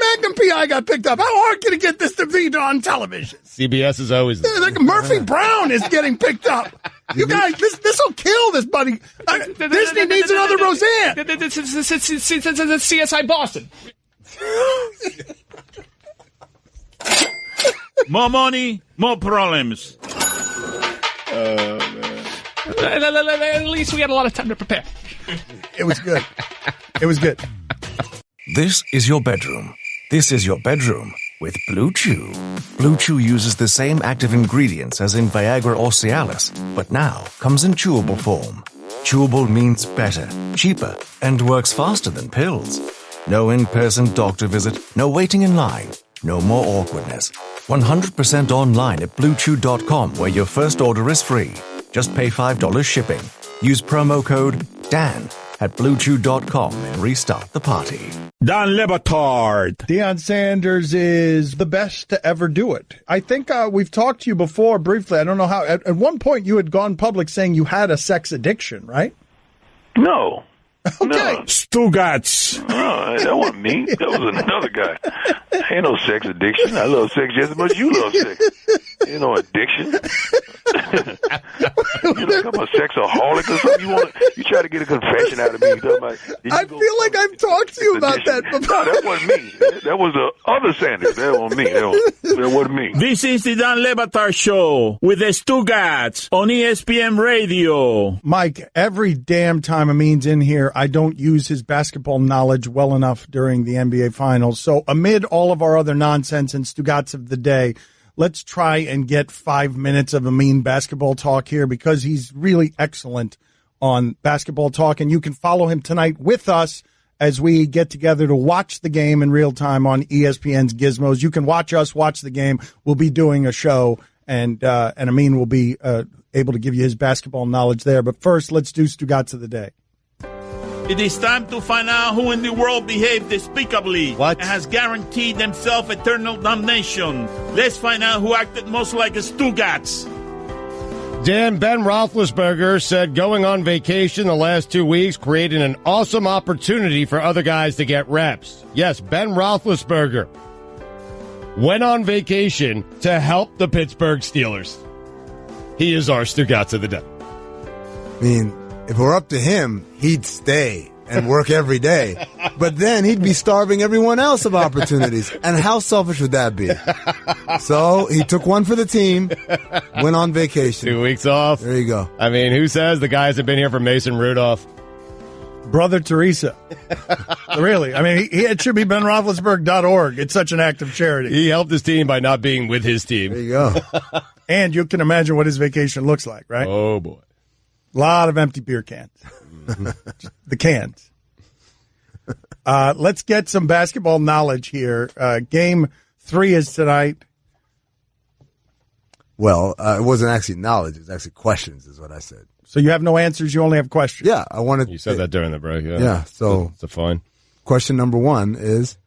Magnum P.I. got picked up. How hard can it get this to be on television? CBS is always like Murphy Brown is getting picked up. You guys, this will kill this, buddy. Disney needs another Roseanne. CSI Boston. More money, more problems. At least we had a lot of time to prepare. It was good. It was good. This is your bedroom. This is your bedroom with Blue Chew. Blue Chew uses the same active ingredients as in Viagra or Cialis, but now comes in chewable form. Chewable means better, cheaper, and works faster than pills. No in-person doctor visit, no waiting in line, no more awkwardness. 100% online at BlueChew.com, where your first order is free. Just pay $5 shipping. Use promo code DAN at BlueChew.com and restart the party. Don Batard. Deion Sanders is the best to ever do it. I think we've talked to you before briefly. I don't know how. At one point, you had gone public saying you had a sex addiction, right? No. Okay. No. Stugotz. Oh, that wasn't me. That was another guy. Ain't no sex addiction. I love sex just as much as you love sex. Ain't no addiction. You know, I'm a sexaholic or something. You try to get a confession out of me. I feel like I've talked to you about that before. No, that wasn't me. That was the other Sanders. That wasn't me. That wasn't me. This is the Don Batard Show with the Stugotz on ESPN Radio. Mike, every damn time Amin's in here, I don't use his basketball knowledge well enough during the NBA Finals. So amid all of our other nonsense and Stugotz of the day, let's try and get 5 minutes of Amin basketball talk here because he's really excellent on basketball talk. And you can follow him tonight with us as we get together to watch the game in real time on ESPN's Gizmos. You can watch us watch the game. We'll be doing a show, and Amin will be able to give you his basketball knowledge there. But first, let's do Stugotz of the day. It is time to find out who in the world behaved despicably and has guaranteed themselves eternal damnation. Let's find out who acted most like a Stugotz. Dan, Ben Roethlisberger said going on vacation the last 2 weeks created an awesome opportunity for other guys to get reps. Yes, Ben Roethlisberger went on vacation to help the Pittsburgh Steelers. He is our Stugotz of the day. I mean, if it were up to him, he'd stay and work every day. But then he'd be starving everyone else of opportunities. And how selfish would that be? So he took one for the team, went on vacation. 2 weeks off. There you go. I mean, who says the guys have been here for Mason Rudolph? Brother Teresa. Really. I mean, it should be BenRoethlisberger.org. It's such an act of charity. He helped his team by not being with his team. There you go. And you can imagine what his vacation looks like, right? Oh, boy. A lot of empty beer cans. The cans. Let's get some basketball knowledge here. Game 3 is tonight. Well, it wasn't actually knowledge. It was actually questions is what I said. So you have no answers. You only have questions. Yeah. You said that during the break. Yeah. Yeah. So it's a fine. Question number 1 is,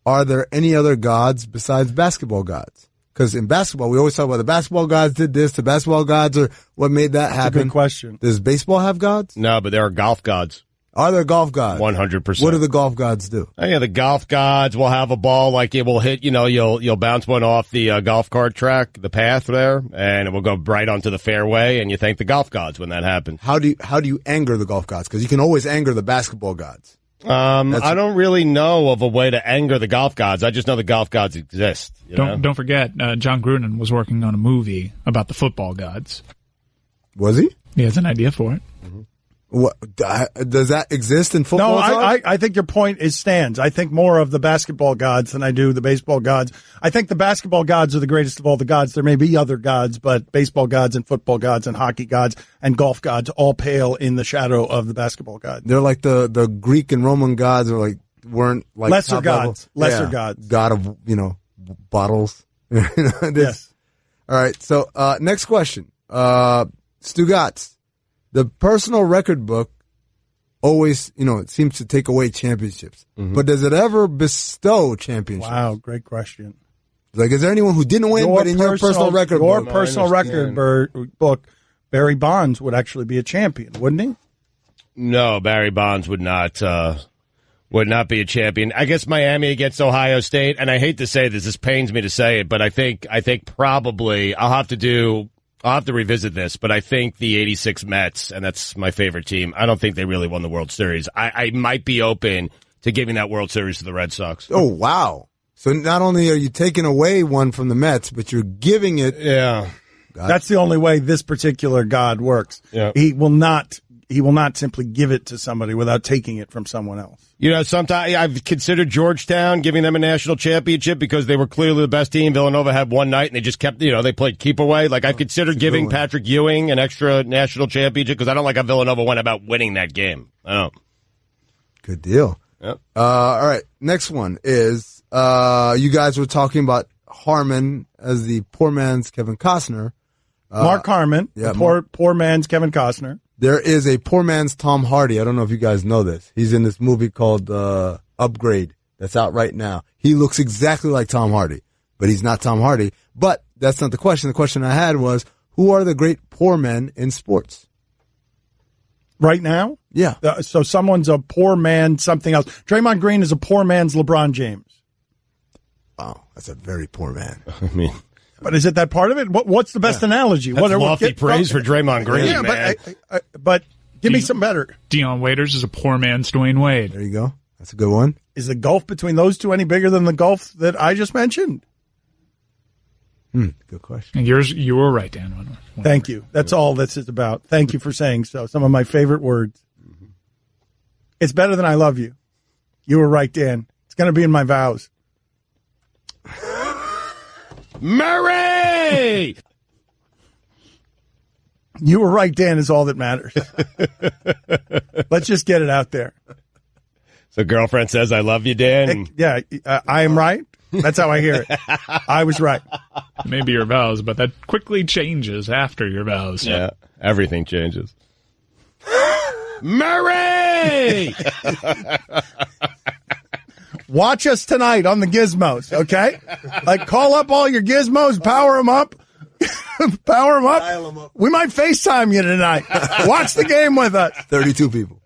are there any other gods besides basketball gods? Because in basketball, we always talk about the basketball gods did this, the basketball gods are what made that happen. That's a good question. Does baseball have gods? No, but there are golf gods. Are there golf gods? 100%. What do the golf gods do? Oh, yeah, the golf gods will have a ball like it will hit, you'll bounce one off the golf cart track, the path there, and it will go right onto the fairway, and you thank the golf gods when that happens. How do you anger the golf gods? Because you can always anger the basketball gods. I don't really know of a way to anger the golf gods. I just know the golf gods exist. Don't forget, John Gruden was working on a movie about the football gods. Was he? He has an idea for it. Mm-hmm. What does that exist in football? No, I think your point stands. I think more of the basketball gods than I do the baseball gods. I think the basketball gods are the greatest of all the gods. There may be other gods, but baseball gods and football gods and hockey gods and golf gods all pale in the shadow of the basketball gods. They're like the Greek and Roman gods weren't like lesser gods. Lesser gods. God of, bottles. Yes. All right. So, next question. Stugotz. The personal record book always, it seems to take away championships. Mm-hmm. But does it ever bestow championships? Wow, great question. Like, is there anyone who didn't win, but in your personal record book? Your personal record book, Barry Bonds would actually be a champion, wouldn't he? No, Barry Bonds would not be a champion. I guess Miami against Ohio State, and I hate to say this pains me to say it, but I think probably I'll have to revisit this, but I think the 86 Mets, and that's my favorite team, I don't think they really won the World Series. I might be open to giving that World Series to the Red Sox. Oh, wow. So not only are you taking away one from the Mets, but you're giving it. Yeah. That's the only way this particular God works. Yeah. He will not simply give it to somebody without taking it from someone else. Sometimes I've considered Georgetown, giving them a national championship because they were clearly the best team. Villanova had one night and they just kept, they played keep away. Like I've considered giving Patrick Ewing an extra national championship because I don't like how Villanova went about winning that game. I don't. Good deal. Yep. All right. Next one is, you guys were talking about Harmon as the poor man's Kevin Costner. Mark Harmon, poor man's Kevin Costner. There is a poor man's Tom Hardy. I don't know if you guys know this. He's in this movie called Upgrade that's out right now. He looks exactly like Tom Hardy, but he's not Tom Hardy. But that's not the question. The question I had was, who are the great poor men in sports? Right now? Yeah. So someone's a poor man, something else. Draymond Green is a poor man's LeBron James. Wow, that's a very poor man. I mean... But is it that part of it? What's the best analogy? That's lofty praise for Draymond Green, yeah, man. But give me some better. Dion Waiters is a poor man's Dwayne Wade. There you go. That's a good one. Is the gulf between those two any bigger than the gulf that I just mentioned? Good question. And you were right, Dan. Thank you. That's all this is about. Thank you for saying so. Some of my favorite words. Mm-hmm. It's better than I love you. You were right, Dan. It's going to be in my vows. Murray! You were right, Dan, is all that matters. Let's just get it out there. So girlfriend says, I love you, Dan. I am right. That's how I hear it. I was right. Maybe your vows, but that quickly changes after your vows. Yeah, everything changes. Murray! Watch us tonight on the Gizmos, okay? Like, call up all your Gizmos, power them up. Power them up. We might FaceTime you tonight. Watch the game with us. 32 people.